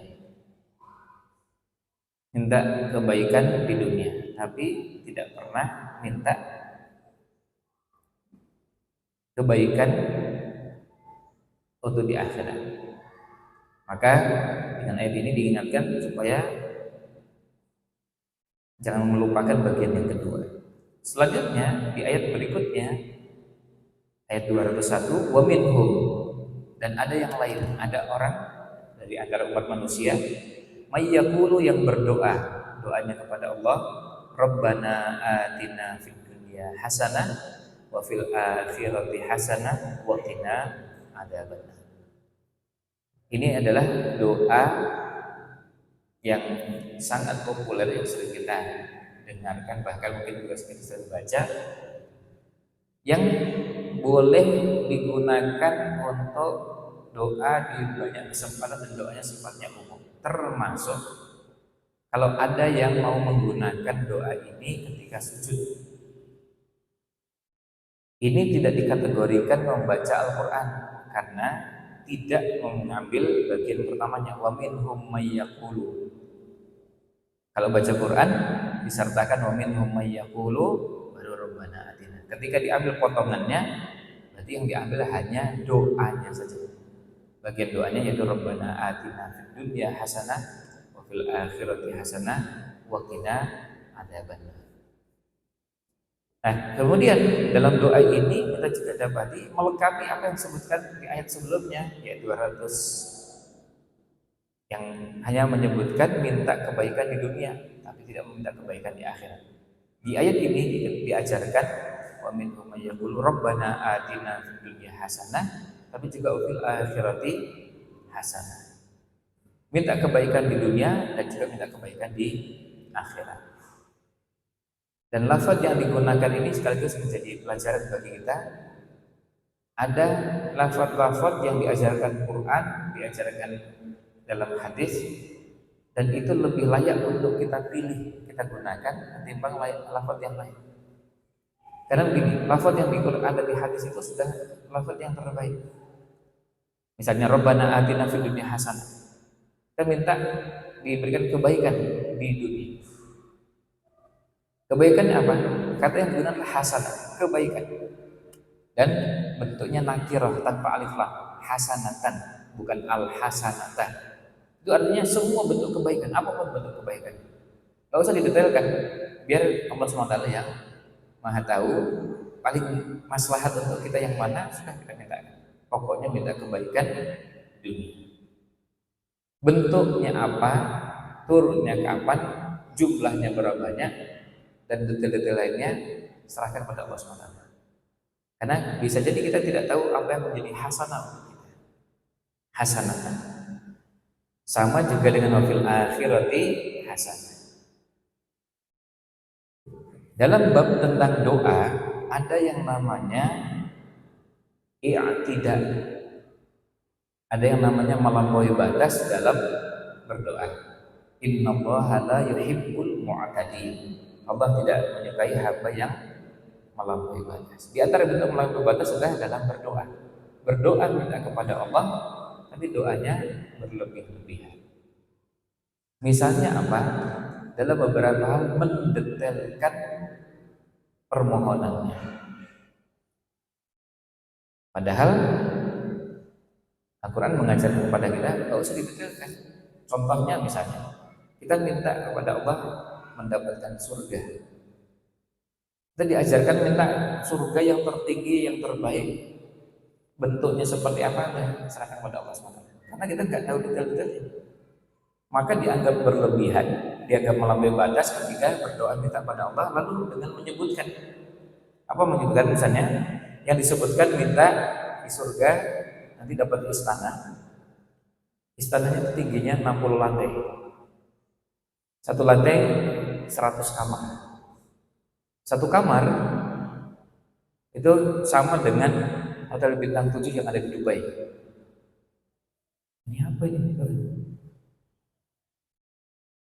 minta kebaikan di dunia, tapi tidak pernah minta kebaikan untuk di akhirat. Maka dengan ayat ini diingatkan supaya jangan melupakan bagian yang kedua. Selanjutnya di ayat berikutnya ayat 201, wa minhum, dan ada yang lain, ada orang dari antara umat manusia may yaqulu, yang berdoa, doanya kepada Allah, Rabbana atina fid dunya hasanah wa fil akhirati hasanah wa qina adzabannar. Ini adalah doa yang sangat populer yang sering kita dengarkan, bahkan mungkin juga sering baca, yang boleh digunakan untuk doa di banyak kesempatan dan doanya sifatnya umum. Termasuk kalau ada yang mau menggunakan doa ini ketika sujud, ini tidak dikategorikan membaca Al-Quran karena tidak mengambil bagian pertamanya, wa minhum may yaqulu. Kalau baca Quran disertakan wa minhum may yaqulu baru rabbana atina. Ketika diambil potongannya, berarti yang diambil hanya doanya saja. Bagian doanya yaitu rabbana atina fid dunya hasanah wa fil akhirati hasanah wa qina adzabannar. Nah, kemudian dalam doa ini kita juga dapati melengkapi apa yang disebutkan di ayat sebelumnya, yaitu 200, yang hanya menyebutkan minta kebaikan di dunia tapi tidak meminta kebaikan di akhirat. Di ayat ini diajarkan wa minhum may yaqulu rabbana atina fid dunya hasanah, tapi juga fil akhirati hasanah. Minta kebaikan di dunia dan juga minta kebaikan di akhirat. Dan lafaz yang digunakan ini sekaligus menjadi pelajaran bagi kita. Ada lafaz-lafaz yang diajarkan Quran, diajarkan dalam hadis, dan itu lebih layak untuk kita pilih, kita gunakan ketimbang lafaz yang lain. Karena begini, lafaz yang di Quran dan di hadis itu sudah lafaz yang terbaik. Misalnya Rabbana atina fid dunya hasanah, kita minta diberikan kebaikan di dunia. Kebaikan apa? Kata yang digunakan hasanah, kebaikan. Dan bentuknya nakirah tanpa alif lam, hasanatan, bukan al-hasanatan. Itu artinya semua bentuk kebaikan, apapun bentuk kebaikan. Gak usah didetailkan, biar Allah SWT yang Maha tahu paling maslahat untuk kita yang mana, sudah kita minta. Pokoknya minta kebaikan dunia. Bentuknya apa, turunnya kapan, jumlahnya berapa banyak, dan detail-detail lainnya serahkan pada Allah SWT. Karena bisa jadi kita tidak tahu apa yang menjadi hasanah untuk kita. Hasanah. Sama juga dengan wafil akhirati hasanah. Dalam bab tentang doa ada yang namanya i'tidal. Ada yang namanya melampaui batas dalam berdoa. Innallaha la yuhibbul mu'tadin. Allah tidak menyukai hamba yang melampaui batas. Di antara bentuk melampaui batas adalah dalam berdoa. Berdoa minta kepada Allah, tapi doanya berlebih-lebihan. Misalnya apa? Dalam beberapa hal mendetailkan permohonannya. Padahal Al-Quran mengajarkan kepada kita tidak usah didetailkan. Contohnya misalnya kita minta kepada Allah mendapatkan surga. Kita diajarkan minta surga yang tertinggi, yang terbaik. Bentuknya seperti apa, serahkan kepada Allah SWT. Karena kita nggak tahu detail-detailnya. maka dianggap berlebihan, dianggap melampaui batas ketika berdoa minta pada Allah lalu dengan menyebutkan apa, menyebutkan misalnya yang disebutkan minta di surga nanti dapat istana. Istananya itu tingginya 60 lantai. Satu lantai 100 kamar. Satu kamar itu sama dengan hotel bintang 7 yang ada di Dubai. Ini apa ini?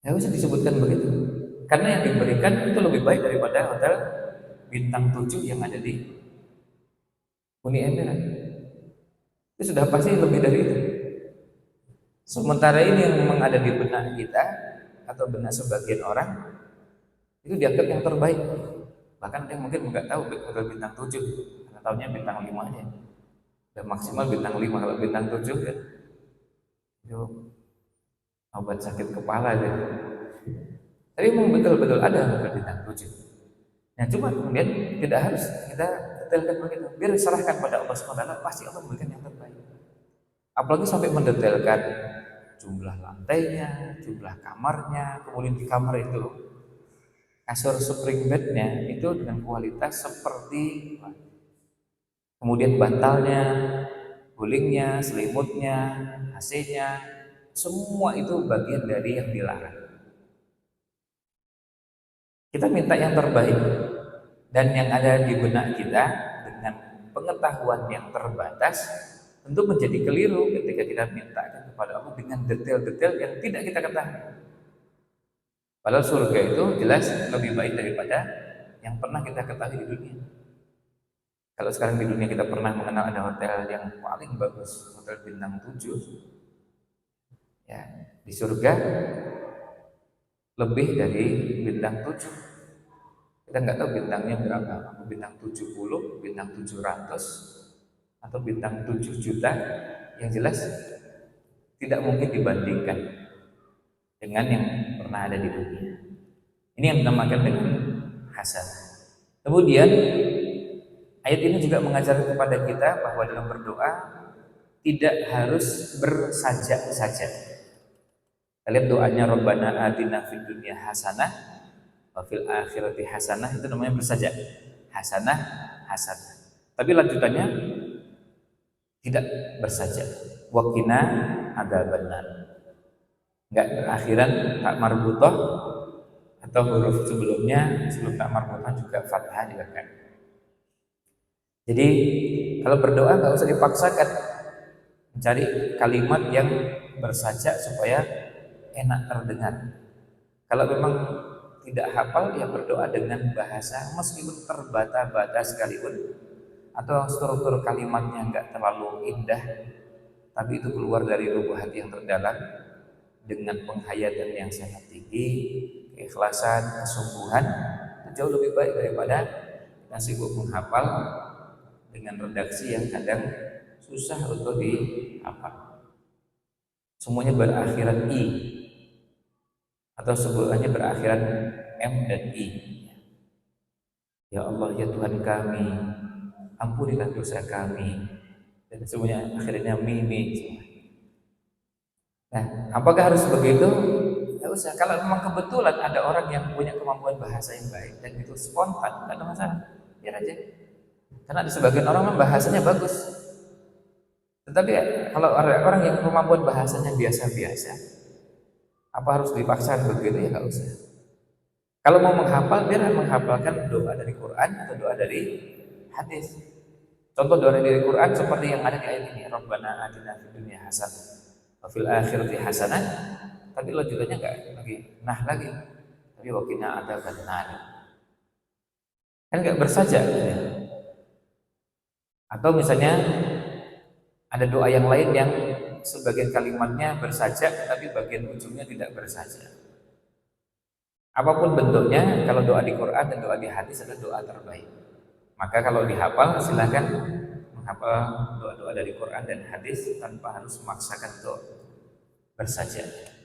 Ya bisa disebutkan begitu. Karena yang diberikan itu lebih baik daripada hotel bintang 7 yang ada di Uni Emirat. Itu sudah pasti lebih dari itu. Sementara ini yang memang ada di benak kita atau benak sebagian orang itu dianggap yang terbaik. Bahkan ada yang mungkin nggak tahu hotel bintang 7, karena tahunya bintang 5 aja. Dan maksimal bintang 5, kalau bintang 7 ya itu obat sakit kepala gitu. Tapi memang betul-betul ada hotel bintang 7. Nah, cuma kemudian tidak harus kita detailkan begitu. Biar diserahkan pada Allah SWT, pasti Allah memberikan yang terbaik. Apalagi sampai mendetailkan jumlah lantainya, jumlah kamarnya, kemudian di kamar itu kasur spring bednya itu dengan kualitas seperti, kemudian bantalnya, gulingnya, selimutnya, AC-nya, semua itu bagian dari yang dilarang. Kita minta yang terbaik, dan yang ada di benak kita dengan pengetahuan yang terbatas tentu menjadi keliru ketika kita minta kepada Allah dengan detail-detail yang tidak kita ketahui. Padahal surga itu jelas lebih baik daripada yang pernah kita ketahui di dunia. Kalau sekarang di dunia kita pernah mengenal ada hotel yang paling bagus, hotel bintang 7, ya, di surga lebih dari bintang 7. Kita nggak tahu bintangnya berapa, bintang 70, bintang 700, atau bintang 7 juta. Yang jelas tidak mungkin dibandingkan dengan yang pernah ada di dunia. Ini yang dinamakan dengan hasan. Kemudian ayat ini juga mengajarkan kepada kita bahwa dalam berdoa tidak harus bersajak saja. Kita lihat doanya Rabbana atina fid dunya hasanah wa fil akhirati hasanah, itu namanya bersajak. Hasanah, hasanah. Tapi lanjutannya tidak bersajak. Wa qina adzabannar. Enggak berakhiran tak marbutoh, atau huruf sebelumnya sebelum tak marbutoh juga fathah juga kan. Jadi kalau berdoa nggak usah dipaksakan, mencari kalimat yang bersajak supaya enak terdengar. Kalau memang tidak hafal, ya berdoa dengan bahasa meskipun terbata-bata sekalipun, atau struktur kalimatnya nggak terlalu indah, tapi itu keluar dari lubuk hati yang terdalam dengan penghayatan yang sangat tinggi, keikhlasan, kesungguhan, jauh lebih baik daripada kita sibuk menghafal dengan redaksi yang kadang susah untuk dihafal. Semuanya berakhiran i, atau sebutannya berakhiran m dan i. Ya Allah, ya Tuhan kami, ampunilah dosa kami, dan semuanya akhirnya mimi. Nah, apakah harus begitu? Tidak usah. Kalau memang kebetulan ada orang yang punya kemampuan bahasa yang baik dan itu spontan, tidak ada masalah, biar aja. Karena ada sebagian orang memang bahasanya bagus. Tetapi kalau ada orang yang kemampuan bahasanya biasa-biasa, apa harus dipaksa begitu? Ya nggak usah. Kalau mau menghafal, biar menghafalkan doa dari Quran atau doa dari hadis. Contoh doa dari Quran seperti yang ada di ayat ini, Rabbana atina fid dunya hasanah wa fil akhirati hasanah. Tapi lanjutannya enggak lagi nah lagi. Tapi wa qina adzabannar. Kan enggak bersaja ya. Atau misalnya ada doa yang lain yang sebagian kalimatnya bersajak tapi bagian ujungnya tidak bersajak. Apapun bentuknya, kalau doa di Quran dan doa di hadis adalah doa terbaik. Maka kalau dihafal, silakan menghafal doa-doa dari Quran dan hadis tanpa harus memaksakan untuk bersajak.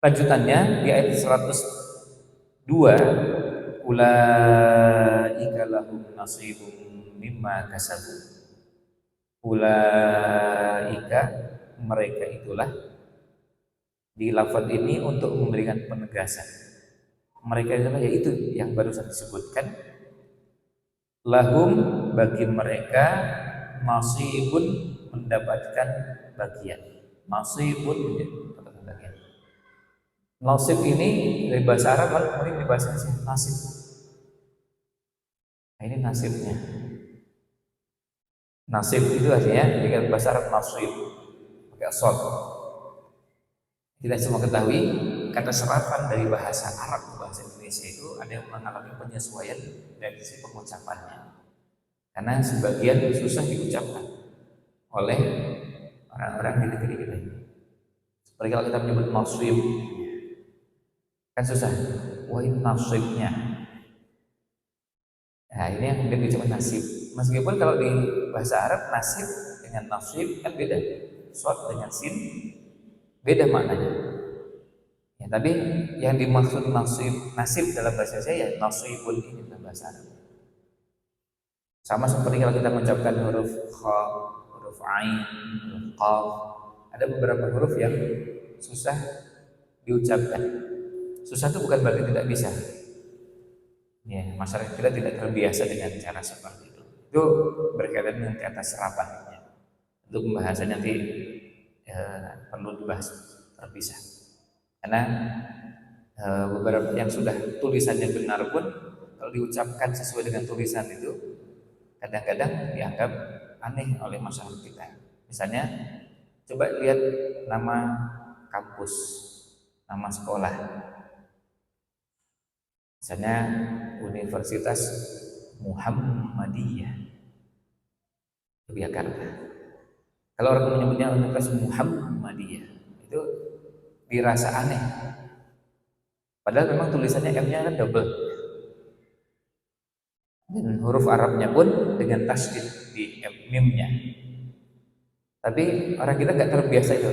Lanjutannya di ayat 102, ulaika lahum nasibum mimma kasabu. Ulaika, mereka itulah, di lafaz ini untuk memberikan penegasan. Mereka adalah yaitu yang barusan disebutkan, lahum bagi mereka nasibun mendapatkan bagian. Nasibun mendapatkan bagian. Nasib ini dari bahasa Arab, lalu kemudian dari bahasa Indonesia nasib. Nah, ini nasibnya. Nasib itu artinya dengan bahasa Arab nasib pakai shad. Kita semua ketahui kata serapan dari bahasa Arab ke bahasa Indonesia itu ada yang mengalami penyesuaian dari sisi pengucapannya. Karena sebagian susah diucapkan oleh orang-orang di negeri kita ini. Seperti kalau kita menyebut nasib, kan susah. Wah, ini nasibnya. Nah, ini yang kemudian diucapkan nasib. Meskipun kalau di bahasa Arab nasib dengan nasib kan beda. Shad dengan sin beda maknanya. Ya, tapi yang dimaksud nasib dalam bahasa saya nasibun ini dalam bahasa Arab. Sama seperti kalau kita mengucapkan huruf kha, huruf ain, huruf qaf, ada beberapa huruf yang susah diucapkan. Susah itu bukan berarti tidak bisa. Ya, masyarakat kita tidak terbiasa dengan cara seperti itu. Itu berkaitan dengan kata serapannya. Untuk pembahasan nanti perlu dibahas terpisah. Karena beberapa yang sudah tulisannya benar pun kalau diucapkan sesuai dengan tulisan itu kadang-kadang dianggap aneh oleh masyarakat kita. Misalnya, coba lihat nama kampus, nama sekolah. Misalnya Universitas Muhammadiyah Yogyakarta. Kalau orang menyebutnya Universitas Muhammadiyah, itu dirasa aneh. Padahal memang tulisannya M-nya kan double. Dan huruf Arabnya pun dengan tasydid di mim-nya. Tapi orang kita nggak terbiasa itu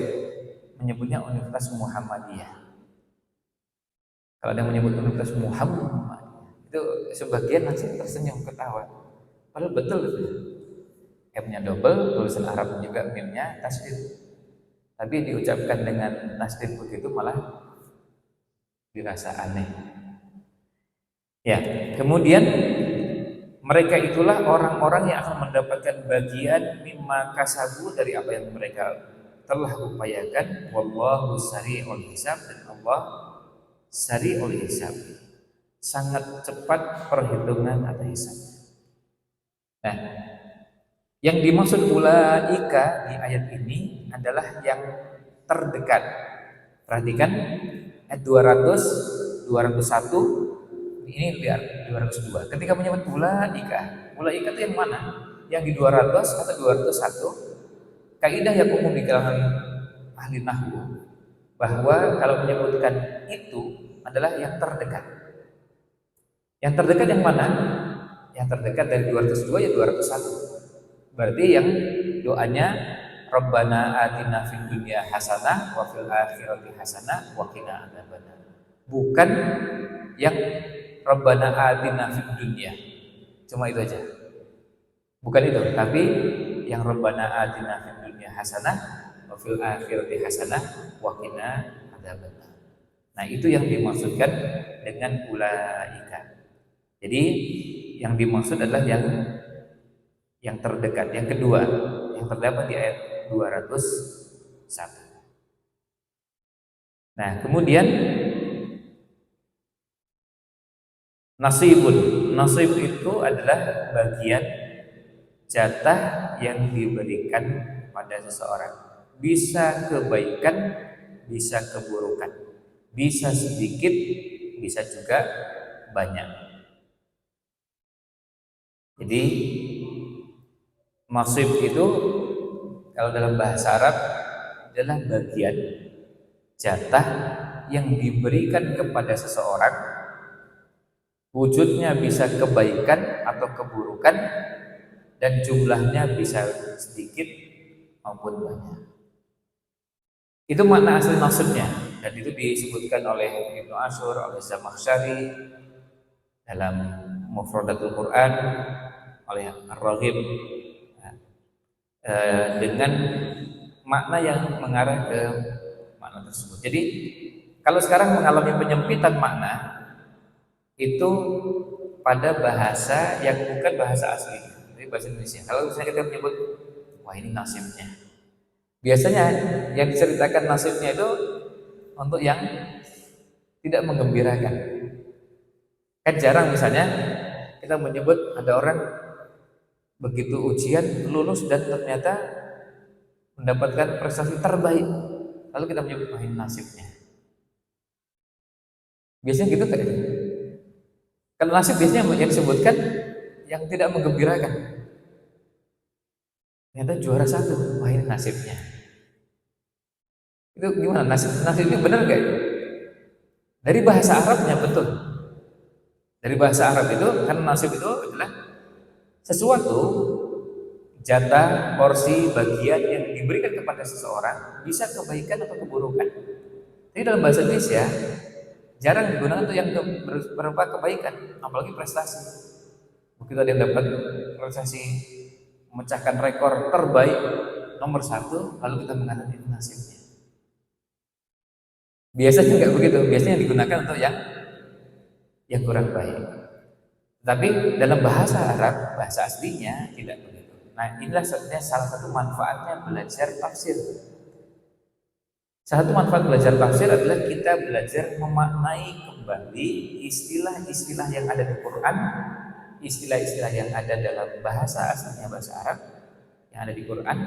menyebutnya Universitas Muhammadiyah. Kalau ada yang menyebut Universitas Muhammad, itu sebagian langsung tersenyum ketawa. Padahal betul itu. M-nya double, tulisan Arab juga mim-nya tasydid. Tapi diucapkan dengan tasydid begitu malah dirasa aneh. Ya, kemudian mereka itulah orang-orang yang akan mendapatkan bagian mimma kasabu dari apa yang mereka telah upayakan. Wallahu sari'ul hisab, dan Allah sari'ul hisab, sangat cepat perhitungan atau hisab. Nah, yang dimaksud ulaika di ayat ini adalah yang terdekat. Perhatikan ayat 200, 201, ini lihat 202. Ketika menyebut ulaika itu yang mana? Yang di 200 atau 201? Kaidah yang umum di kalangan ahli nahwu bahwa kalau menyebutkan itu adalah yang terdekat. Yang terdekat yang mana? Yang terdekat dari 202 ya 201. Berarti yang doanya Rabbana atina fid dunya hasanah wa fil akhirati hasanah wa qina adzabannar. Bukan yang Rabbana atina fid dunya. Cuma itu aja. Bukan itu, tapi yang Rabbana atina fid dunya hasanah wa fil akhirati hasanah wa qina adzabannar. Nah, itu yang dimaksudkan dengan ulaika. Jadi yang dimaksud adalah yang terdekat, yang kedua, yang terdapat di ayat 201. Nah, kemudian nasibun. Nasib itu adalah bagian jatah yang diberikan pada seseorang. Bisa kebaikan, bisa keburukan. Bisa sedikit, bisa juga banyak. Jadi nasib itu kalau dalam bahasa Arab adalah bagian jatah yang diberikan kepada seseorang, wujudnya bisa kebaikan atau keburukan, dan jumlahnya bisa sedikit maupun banyak. Itu makna asli nasibnya, dan itu disebutkan oleh Ibnu Ashur, oleh Zamakhsyari dalam Mufradatul Quran, oleh Ar-Raghib, dengan makna yang mengarah ke makna tersebut. Jadi kalau sekarang mengalami penyempitan makna itu pada bahasa yang bukan bahasa asli, jadi bahasa Indonesia. Kalau misalnya kita menyebut, wah ini nasibnya. Biasanya yang diceritakan nasibnya itu untuk yang tidak menggembirakan. Kan jarang misalnya kita menyebut ada orang begitu ujian lulus dan ternyata mendapatkan prestasi terbaik. Lalu kita menyebut, wah ini nasibnya. Biasanya gitu kan? Kalau nasib biasanya yang disebutkan yang tidak menggembirakan. Ternyata juara satu, wah ini nasibnya. Itu gimana? Nasib ini benar nggak? Dari bahasa Arabnya betul. Dari bahasa Arab itu, karena nasib itu adalah sesuatu jatah, porsi, bagian yang diberikan kepada seseorang, bisa kebaikan atau keburukan. Tapi dalam bahasa Indonesia jarang digunakan untuk yang berupa kebaikan, apalagi prestasi. Begitu ada yang dapat prestasi memecahkan rekor terbaik nomor 1, lalu kita mengatakan itu nasibnya. Biasanya nggak begitu, biasanya digunakan untuk yang kurang baik. Tapi dalam bahasa Arab, bahasa aslinya tidak begitu. Nah, inilah sebenarnya salah satu manfaatnya belajar tafsir. Salah satu manfaat belajar tafsir adalah kita belajar memaknai kembali istilah-istilah yang ada di Quran, istilah-istilah yang ada dalam bahasa aslinya bahasa Arab yang ada di Quran,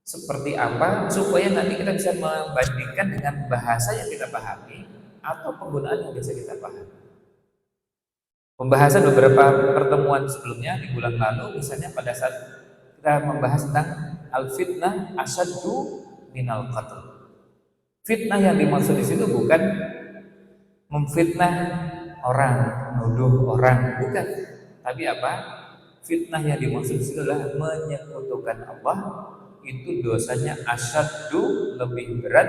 seperti apa supaya nanti kita bisa membandingkan dengan bahasa yang kita pahami atau penggunaan yang biasa kita pahami. Pembahasan beberapa pertemuan sebelumnya di bulan lalu, misalnya pada saat kita membahas tentang al-fitnah asyaddu minal qatl. Fitnah yang dimaksud di situ bukan memfitnah orang, menuduh orang, bukan. Tapi apa? Fitnah yang dimaksud di situ adalah menyekutukan Allah. Itu dosanya asyaddu, lebih berat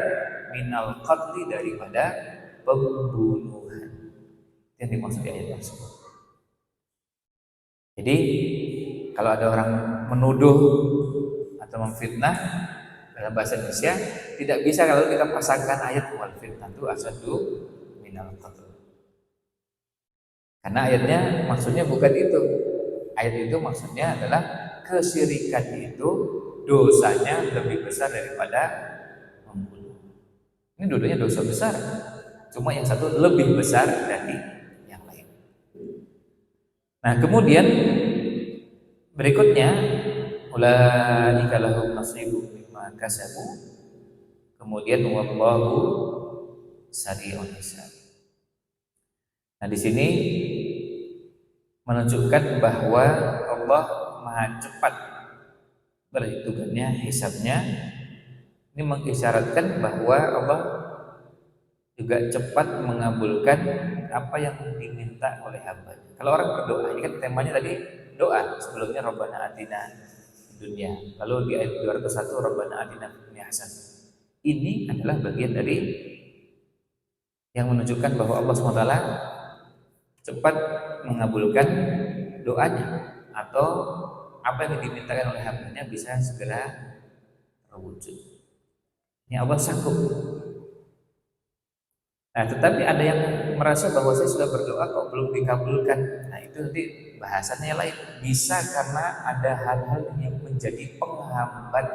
minal qatli, daripada pembunuhan. Yang dimaksud di ayat tersebut. Jadi kalau ada orang menuduh atau memfitnah dalam bahasa Indonesia, tidak bisa kalau kita pasangkan ayat wal fitnah itu asyaddu minal qatl. Karena ayatnya maksudnya bukan itu. Ayat itu maksudnya adalah kesyirikan itu dosanya lebih besar daripada membunuh. Ini dua-duanya dosa besar, cuma yang satu lebih besar dari yang lain. Nah, kemudian berikutnya, ulaika lahum nasibum mimma kasabu, kemudian wallahu sari'ul hisab. Nah, di sini menunjukkan bahwa Allah Maha cepat berhitungannya, hisabnya. Ini mengisyaratkan bahwa Allah juga cepat mengabulkan apa yang diminta oleh hamba. Kalau orang berdoa, ini kan temanya tadi doa. Sebelumnya Rabbana atina dunia, lalu di ayat 201 Rabbana atina fid dunya hasanah. Ini adalah bagian dari yang menunjukkan bahwa Allah SWT cepat mengabulkan doanya, atau apa yang dimintakan oleh hambanya bisa segera terwujud. Ini Allah sanggup. Nah, tetapi ada yang merasa bahwa saya sudah berdoa kok belum dikabulkan. Nah, itu nanti bahasannya lain. Bisa karena ada hal-hal yang menjadi penghambat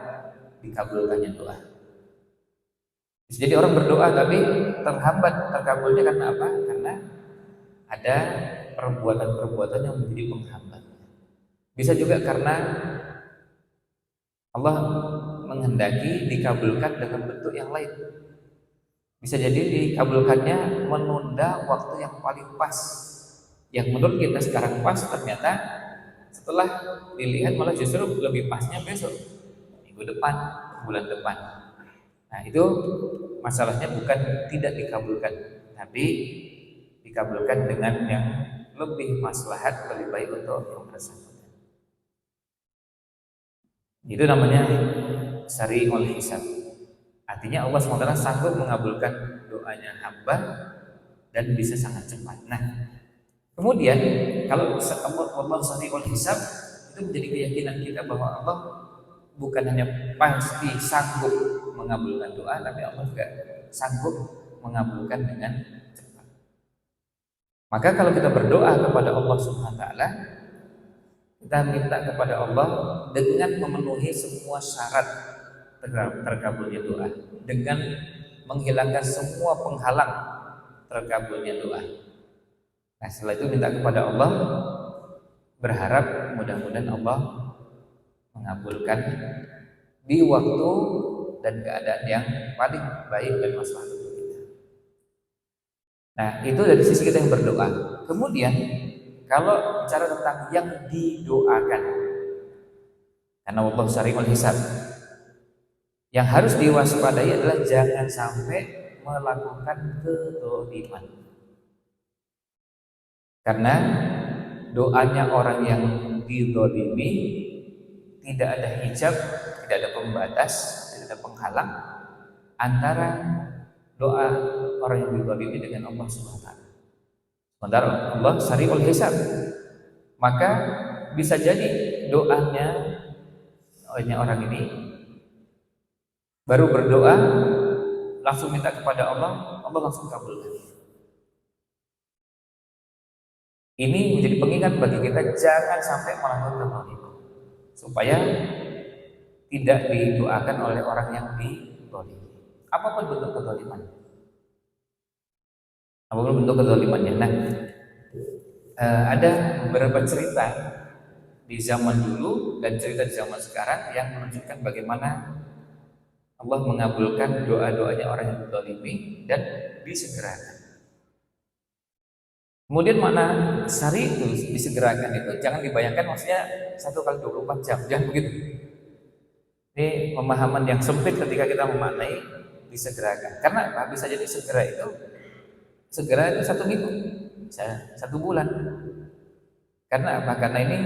dikabulkannya doa. Jadi orang berdoa tapi terhambat terkabulnya karena apa? Karena ada perbuatan-perbuatan yang menjadi penghambat. Bisa juga karena Allah menghendaki dikabulkan dalam bentuk yang lain. Bisa jadi dikabulkannya menunda waktu yang paling pas, yang menurut kita sekarang pas, ternyata setelah dilihat malah justru lebih pasnya besok, minggu depan, bulan depan. Nah, itu masalahnya bukan tidak dikabulkan, tapi dikabulkan dengan yang lebih maslahat, lebih baik untuk yang bersangkutan. Itu namanya sari'ul hisab. Artinya Allah SWT sanggup mengabulkan doanya hamba dan bisa sangat cepat. Nah, kemudian kalau Allah sari'ul hisab, itu menjadi keyakinan kita bahwa Allah bukan hanya pasti sanggup mengabulkan doa, tapi Allah juga sanggup mengabulkan dengan cepat. Maka kalau kita berdoa kepada Allah Subhanahu wa taala, kita minta kepada Allah dengan memenuhi semua syarat terkabulnya doa, dengan menghilangkan semua penghalang terkabulnya doa. Nah, setelah itu minta kepada Allah, berharap mudah-mudahan Allah mengabulkan di waktu dan keadaan yang paling baik dan maslahat untuk kita. Nah, itu dari sisi kita yang berdoa. Kemudian kalau bicara tentang yang didoakan, karena Allah sari'ul hisab, yang harus diwaspadai adalah jangan sampai melakukan kezaliman. Karena doanya orang yang dizalimi tidak ada hijab, tidak ada pembatas, tidak ada penghalang antara doa orang yang dizalimi dengan Allah Subhanahu wa taala. Sementara Allah sari'ul hisab, maka bisa jadi doanya orang ini baru berdoa langsung minta kepada Allah, Allah langsung kabulkan. Ini menjadi pengingat bagi kita jangan sampai melakukan kezaliman, supaya tidak didoakan oleh orang yang dizalimi. Apapun bentuk kezaliman, apapun bentuk kezalimannya. Nah, ada beberapa cerita di zaman dulu dan cerita di zaman sekarang yang menunjukkan bagaimana Allah mengabulkan doa-doanya orang yang dizalimi dan disegerakan. Kemudian makna sari itu disegerakan itu jangan dibayangkan maksudnya 1 kali 24 jam, jangan begitu. Ini pemahaman yang sempit ketika kita memaknai disegerakan. Karena apa? Bisa jadi segera itu 1 minggu, 1 bulan. Karena apa? Karena ini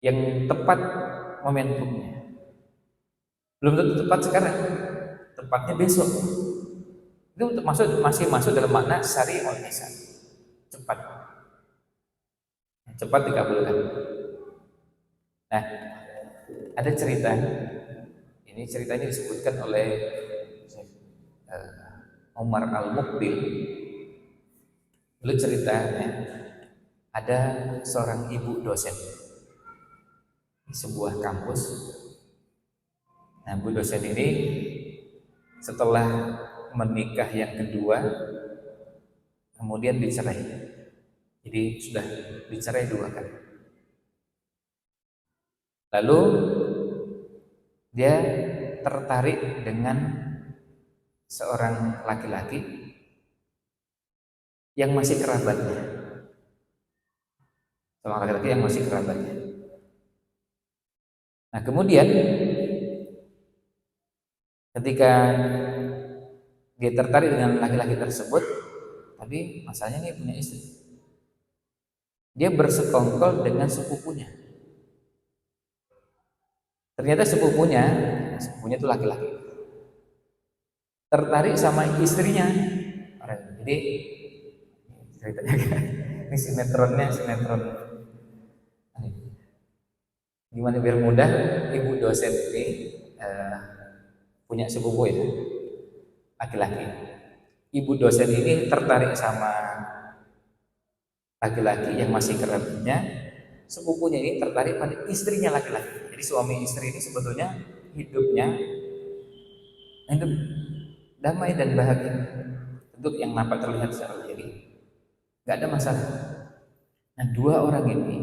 yang tepat momentumnya. Belum tentu tepat sekarang, tepatnya besok. Itu masih masuk dalam makna sari'ul hisab, cepat dikabulkan. Nah, ada cerita. Ini ceritanya disebutkan oleh Umar Al-Muqbil. Dulu ceritanya ada seorang ibu dosen di sebuah kampus. Nah, ibu dosen ini setelah menikah yang kedua kemudian dicerai, jadi sudah dicerai 2 kali. Lalu dia tertarik dengan seorang laki-laki yang masih kerabatnya, Nah, kemudian ketika dia tertarik dengan laki-laki tersebut, tapi masalahnya dia punya istri. Dia bersekongkol dengan sepupunya. Ternyata sepupunya itu laki-laki, tertarik sama istrinya. Jadi ceritanya ini sinetron. Gimana biar mudah, ibu dosen ini punya sepupu ya, laki-laki. Ibu dosen ini tertarik sama laki-laki yang masih kerabatnya. Sepupunya ini tertarik pada istrinya laki-laki. Jadi suami istri ini sebetulnya hidupnya hidup damai dan bahagia. Untuk yang nampak terlihat secara diri, nggak ada masalah. Nah, 2 orang ini,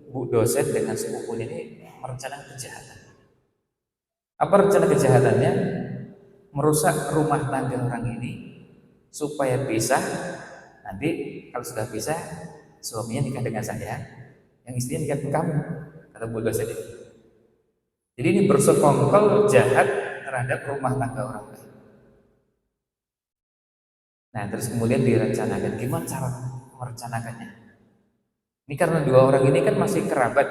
bu dosen dengan sepupunya ini merencanakan kejahatan. Apa rencana kejahatannya? Merusak rumah tangga orang ini supaya pisah. Nanti kalau sudah pisah, suaminya nikah dengan saya, yang istrinya nikah dengan kamu, kata bu dosen ini. Jadi ini bersekongkol jahat terhadap rumah tangga orang lain. Nah, terus kemudian direncanakan. Gimana cara merencanakannya? Ini karena 2 orang ini kan masih kerabat,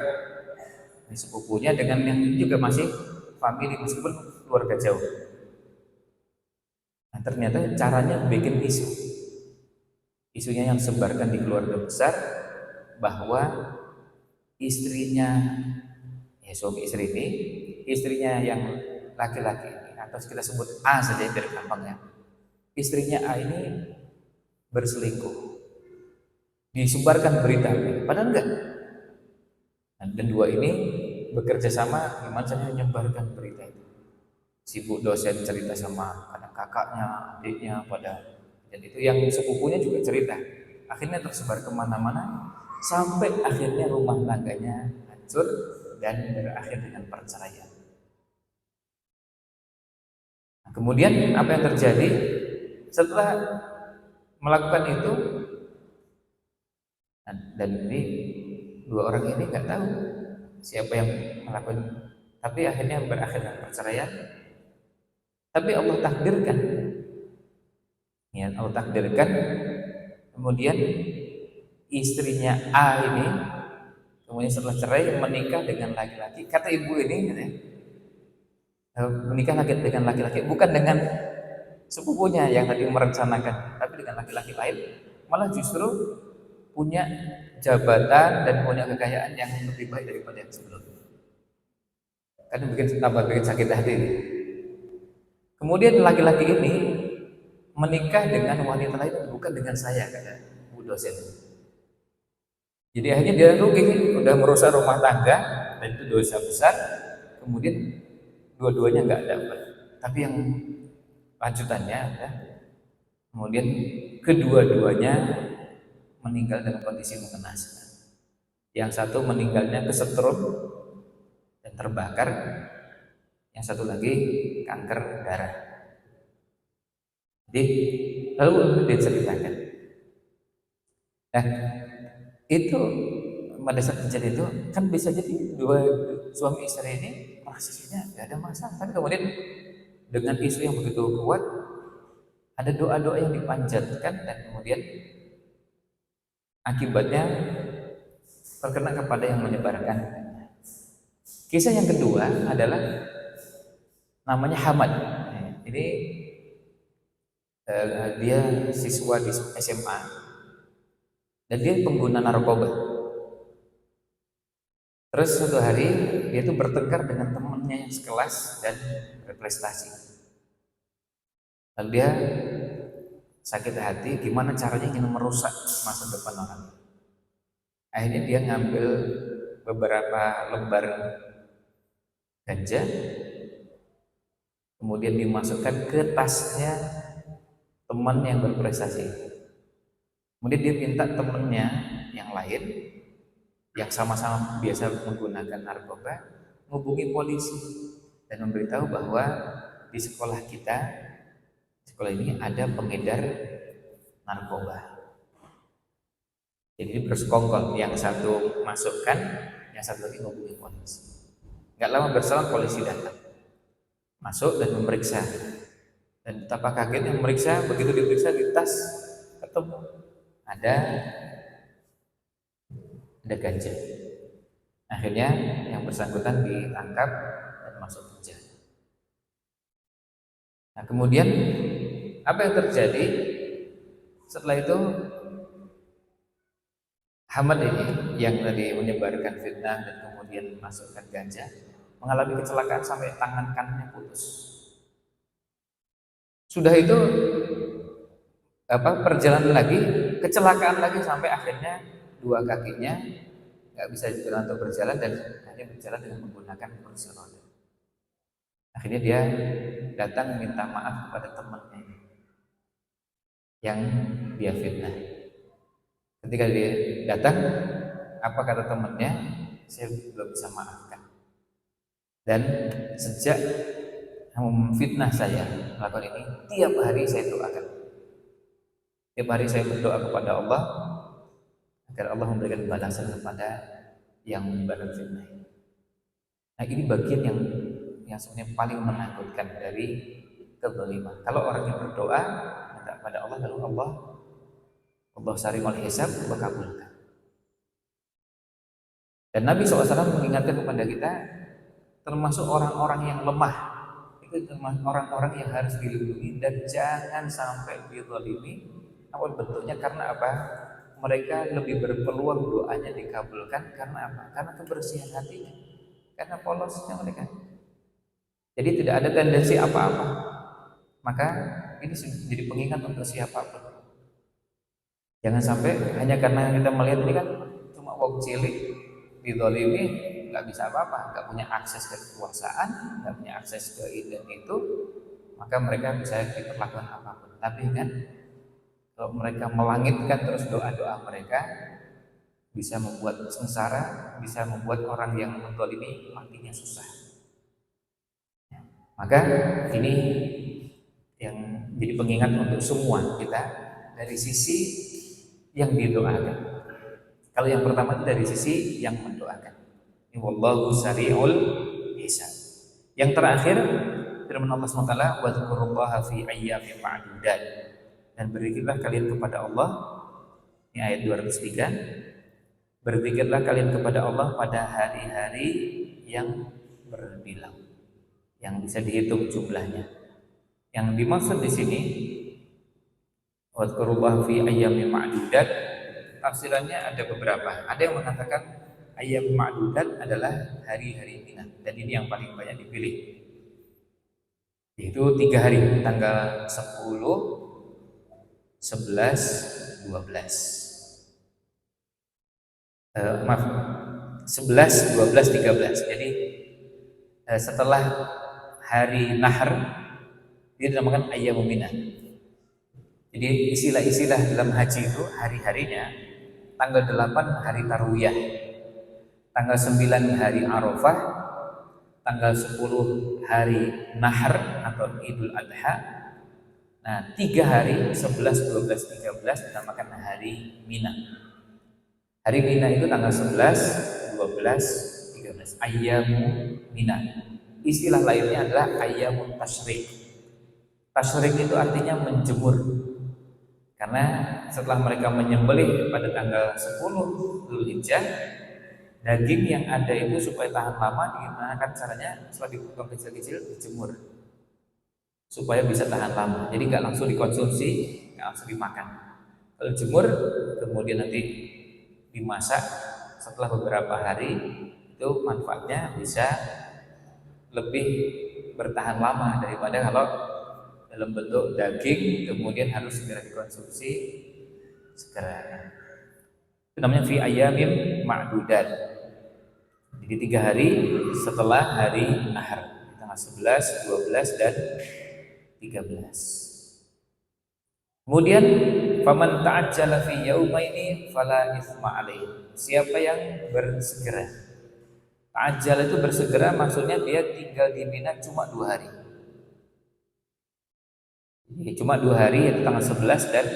ini sepupunya dengan yang juga masih family, meskipun keluarga jauh. Nah, ternyata caranya bikin isu. Isunya yang sebarkan di keluarga besar bahwa istrinya, ya suami istri ini, istrinya yang laki-laki ini, atau kita sebut A saja biar gampang ya. Istrinya A ini berselingkuh. Disebarkan berita, padahal enggak. Dan dua ini bekerja sama gimana caranya menyebarkan berita itu. Si bu dosen cerita sama kadang kakaknya, adiknya, dan itu yang sepupunya juga cerita. Akhirnya tersebar kemana-mana sampai akhirnya rumah tangganya hancur dan berakhir dengan perceraian. Nah, kemudian apa yang terjadi setelah melakukan itu? Dan ini dua orang ini nggak tahu siapa yang melakukan, tapi akhirnya berakhir dengan perceraian. Tapi Allah takdirkan, ya Allah takdirkan, kemudian istrinya A ini kemudian setelah cerai menikah dengan laki-laki. Kata ibu ini, menikah lagi dengan laki-laki, bukan dengan sepupunya yang tadi merencanakan, tapi dengan laki-laki lain. Malah justru punya jabatan dan punya kekayaan yang lebih baik daripada yang sebelumnya. Kan bikin sakit hati. Kemudian laki-laki ini menikah dengan wanita lain, bukan dengan saya, kata bu dosen. Jadi akhirnya dia rugi, udah merusak rumah tangga dan itu dosa besar. Kemudian dua-duanya nggak dapat. Tapi yang lanjutannya adalah kemudian kedua-duanya meninggal dalam kondisi mengenaskan. Yang satu meninggalnya kesetrum dan terbakar, yang satu lagi kanker darah. Jadi lalu diceritakan. Nah, itu pada saat kejadian itu kan bisa jadi dua suami istri ini prosesnya tidak ada masalah, tapi kemudian dengan isu yang begitu kuat ada doa-doa yang dipanjatkan dan kemudian akibatnya terkena kepada yang menyebarkan. Kisah yang kedua adalah namanya Hamad. Ini dia siswa di SMA dan dia pengguna narkoba. Terus suatu hari dia itu bertengkar dengan temannya yang sekelas dan berprestasi. Lalu dia sakit hati, gimana caranya ingin merusak masa depan orang. Akhirnya dia ngambil beberapa lembar ganja, kemudian dimasukkan ke tasnya teman yang berprestasi. Kemudian dia minta temannya yang lain yang sama-sama biasa menggunakan narkoba menghubungi polisi dan memberitahu bahwa di sekolah kita, sekolah ini ada pengedar narkoba. Jadi bersekongkol, yang satu masukkan, yang satu lagi menghubungi polisi. Gak lama berselang polisi datang, masuk dan memeriksa. Dan betapa kagetnya memeriksa, begitu diperiksa di tas ketemu ada ganja. Akhirnya yang bersangkutan ditangkap dan masuk penjara. Nah, kemudian apa yang terjadi setelah itu? Hamad ini yang tadi menyebarkan fitnah dan kemudian masukkan ganja mengalami kecelakaan sampai tangan kanannya putus. Sudah itu perjalanan lagi, kecelakaan lagi sampai akhirnya dua kakinya nggak bisa jalan untuk berjalan dan hanya berjalan dengan menggunakan kursi roda. Akhirnya dia datang minta maaf kepada temannya yang dia fitnah. Ketika dia datang, apa kata temannya? Saya belum bisa maafkan. Dan sejak memfitnah saya melakukan ini, tiap hari saya doakan. Tiap hari saya berdoa kepada Allah agar Allah memberikan balasan kepada yang menyebarkan fitnah ini. Nah, ini bagian yang sebenarnya paling menakutkan dari kezaliman. Kalau orang yang berdoa minta kepada Allah, lalu Allah sarimul hisab, Allah kabulkan. Dan Nabi SAW mengingatkan kepada kita, termasuk orang-orang yang lemah, itu termasuk orang-orang yang harus dilindungi dan jangan sampai dizalimi. Apapun bentuknya, karena apa? Mereka lebih berpeluang doanya dikabulkan karena apa? Karena kebersihan hatinya, karena polosnya mereka. Jadi tidak ada tendensi apa-apa. Maka ini jadi pengingat untuk siapapun. Jangan sampai hanya karena kita melihat ini kan cuma wong cilik didolimi, nggak bisa apa-apa, nggak punya akses ke kekuasaan, nggak punya akses ke ini dan itu, maka mereka bisa diperlakukan apapun. Tapi kan kalau mereka melangitkan terus doa-doa mereka, bisa membuat sengsara, bisa membuat orang yang mendolimi matinya susah. Maka ini yang jadi pengingat untuk semua kita dari sisi yang didoakan. Kalau yang pertama itu dari sisi yang mendoakan. Ini wallahu sari'ul hisab. Yang terakhir firman Allah SWT, wadzukurullaha fi ayyamin ma'dudat. Dan berzikirlah kalian kepada Allah. Ini ayat 203. Berzikirlah kalian kepada Allah pada hari-hari yang berbilang, yang bisa dihitung jumlahnya. Yang dimaksud di sini wadzukurullaha fi ayyamin ma'dudat, tafsirannya ada beberapa. Ada yang mengatakan ayyam ma'dudat adalah hari-hari Mina, dan ini yang paling banyak dipilih, yaitu 3 hari, tanggal 10, 11, 12. Maaf, 11, 12, 13. Jadi setelah hari Nahar dia dinamakan ayyam Mina. Jadi istilah-istilah dalam haji itu hari-harinya, tanggal 8 hari Tarwiyah, tanggal 9 hari Arafah, tanggal 10 hari Nahar atau Idul Adha. Nah, 3 hari 11, 12, 13 dinamakan hari Mina. Hari Mina itu tanggal 11, 12, 13, ayyamu Mina. Istilah lainnya adalah ayyamun tasyrik. Tasyrik itu artinya menjemur. Karena setelah mereka menyembelih pada tanggal 10 Dzulhijjah, daging yang ada itu supaya tahan lama, gimana kan caranya? Setelah dipotong kecil-kecil, dijemur supaya bisa tahan lama. Jadi nggak langsung dikonsumsi, nggak langsung dimakan. Kalau jemur, kemudian nanti dimasak setelah beberapa hari, itu manfaatnya bisa lebih bertahan lama daripada kalau dalam bentuk daging kemudian harus segera dikonsumsi segera. Itu namanya fi ayyamin ma'dudat. Jadi 3 hari setelah hari Nahar, tanggal 11, 12, dan 13. Kemudian faman ta'ajjala fi yaumaini fala itsma alaih. Siapa yang bersegera. Ta'ajjal itu bersegera, maksudnya dia tinggal di Mina cuma 2 hari. Jadi cuma 2 hari, yaitu tanggal 11 dan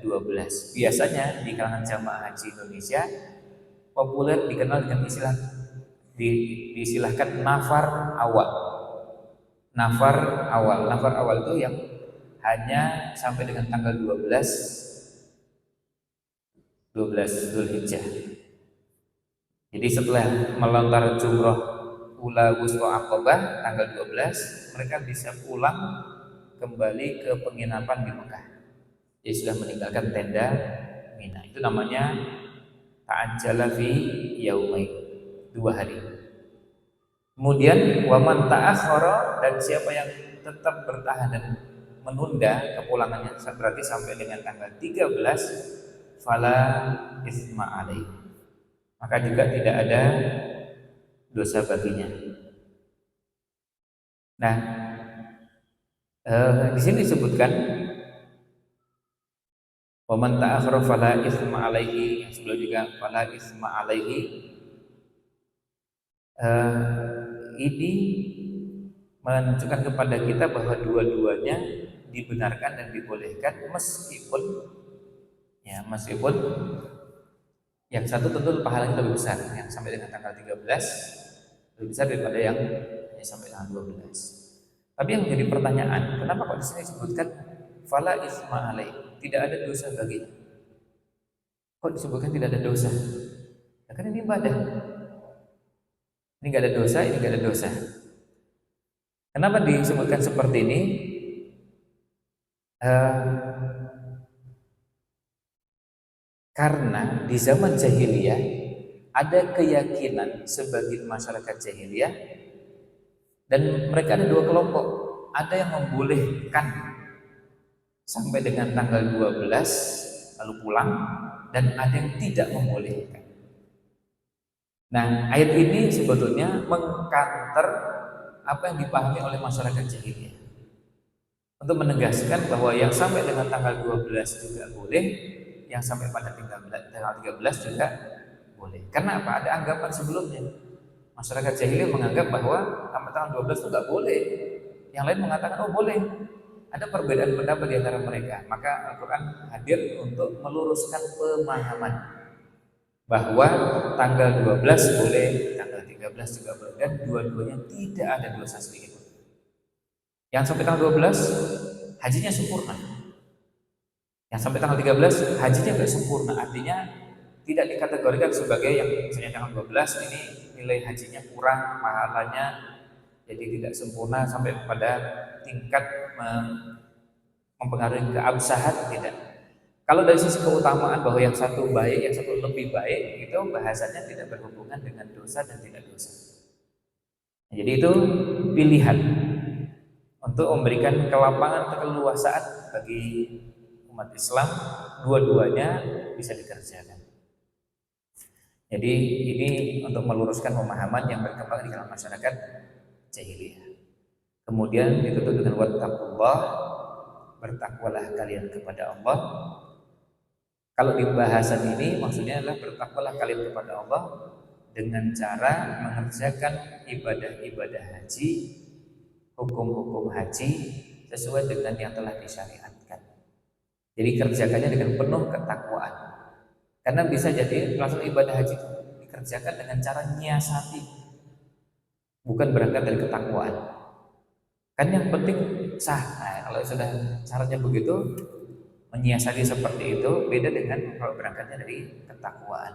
12. Biasanya di kalangan jamaah haji Indonesia populer dikenal dengan istilah diistilahkan nafar awal. Nafar awal. Nafar awal itu yang hanya sampai dengan tanggal 12 Dzulhijjah. Jadi setelah melontar jumroh ula wusta aqabah tanggal 12, mereka bisa pulang kembali ke penginapan di Mekah. Jadi sudah meninggalkan tenda Mina. Itu namanya ta'ajjala fi yaumain, 2 hari. Kemudian waman ta'akhkhara, dan siapa yang tetap bertahan dan menunda kepulangannya berarti sampai dengan tanggal 13, fala isma alaih, maka juga tidak ada dosa baginya. Nah, di sini disebutkan waman ta'akhkhara fala isma alaihi, yang sebelum juga fala isma alaihi. Ini menunjukkan kepada kita bahwa dua-duanya dibenarkan dan dibolehkan, meskipun yang satu tentu pahalanya lebih besar, yang sampai dengan tanggal 13 lebih besar daripada yang sampai tanggal 12. Tapi yang menjadi pertanyaan, kenapa kok di sini disebutkan fala isma alaih, tidak ada dosa baginya? Kok disebutkan tidak ada dosa? Ya kan ini ibadah. Ini nggak ada dosa, ini nggak ada dosa. Kenapa disebutkan seperti ini? Karena di zaman jahiliyah ada keyakinan sebagian masyarakat jahiliyah Dan mereka ada dua kelompok. Ada yang membolehkan sampai dengan tanggal 12 lalu pulang, dan ada yang tidak membolehkan. Nah, ayat ini sebetulnya mengcounter apa yang dipahami oleh masyarakat jahiliyah, untuk menegaskan bahwa yang sampai dengan tanggal 12 juga boleh, yang sampai pada tanggal 13 juga boleh. Karena apa? Ada anggapan sebelumnya. Masyarakat jahiliyah menganggap bahwa sampai tanggal 12 itu nggak boleh. Yang lain mengatakan oh boleh. Ada perbedaan pendapat di antara mereka. Maka Al-Quran hadir untuk meluruskan pemahaman bahwa tanggal 12 boleh, tanggal 13 juga boleh, dan dua-duanya tidak ada dosa sedikit. Yang sampai tanggal 12 hajinya sempurna. Yang sampai tanggal 13 hajinya nggak sempurna, artinya tidak dikategorikan sebagai yang misalnya tanggal 12 ini nilai hajinya kurang, pahalanya jadi tidak sempurna sampai pada tingkat mempengaruhi keabsahan, tidak. Kalau dari sisi keutamaan bahwa yang satu baik, yang satu lebih baik, itu bahasanya tidak berhubungan dengan dosa dan tidak dosa. Jadi itu pilihan untuk memberikan kelapangan, keleluasaan bagi umat Islam, dua-duanya bisa dikerjakan. Jadi ini untuk meluruskan pemahaman yang berkembang di dalam masyarakat jahiliyah. Kemudian ditutup dengan wattaqullah, bertakwalah kalian kepada Allah. Kalau di bahasan ini maksudnya adalah bertakwalah kalian kepada Allah dengan cara mengerjakan ibadah-ibadah haji, hukum-hukum haji sesuai dengan yang telah disyariatkan. Jadi kerjakannya dengan penuh ketakwaan. Karena bisa jadi pelaksanaan ibadah haji itu dikerjakan dengan cara nyiasati, bukan berangkat dari ketakwaan. Kan yang penting sah. Nah, kalau sudah caranya begitu, menyiasati seperti itu beda dengan kalau berangkatnya dari ketakwaan.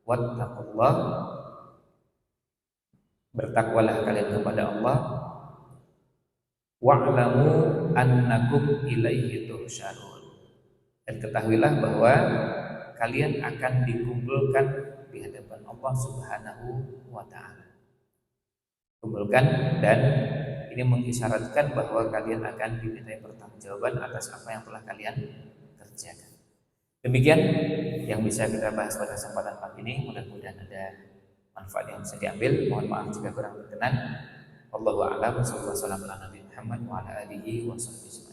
Wattaqullah, bertakwalah kalian kepada Allah. Wa'lamu annakum ilaihi tuhsyarun, dan ketahuilah bahwa kalian akan dikumpulkan di hadapan Allah Subhanahu wa taala. Kumpulkan, dan ini mengisyaratkan bahwa kalian akan dimintai pertanggungjawaban atas apa yang telah kalian kerjakan. Demikian yang bisa kita bahas pada kesempatan pagi ini. Mudah-mudahan ada manfaat yang bisa diambil. Mohon maaf jika kurang berkenan. Wallahu a'lam. Sallallahu alaihi wasallam ala Nabi Muhammad wa ala alihi wa sahbihi.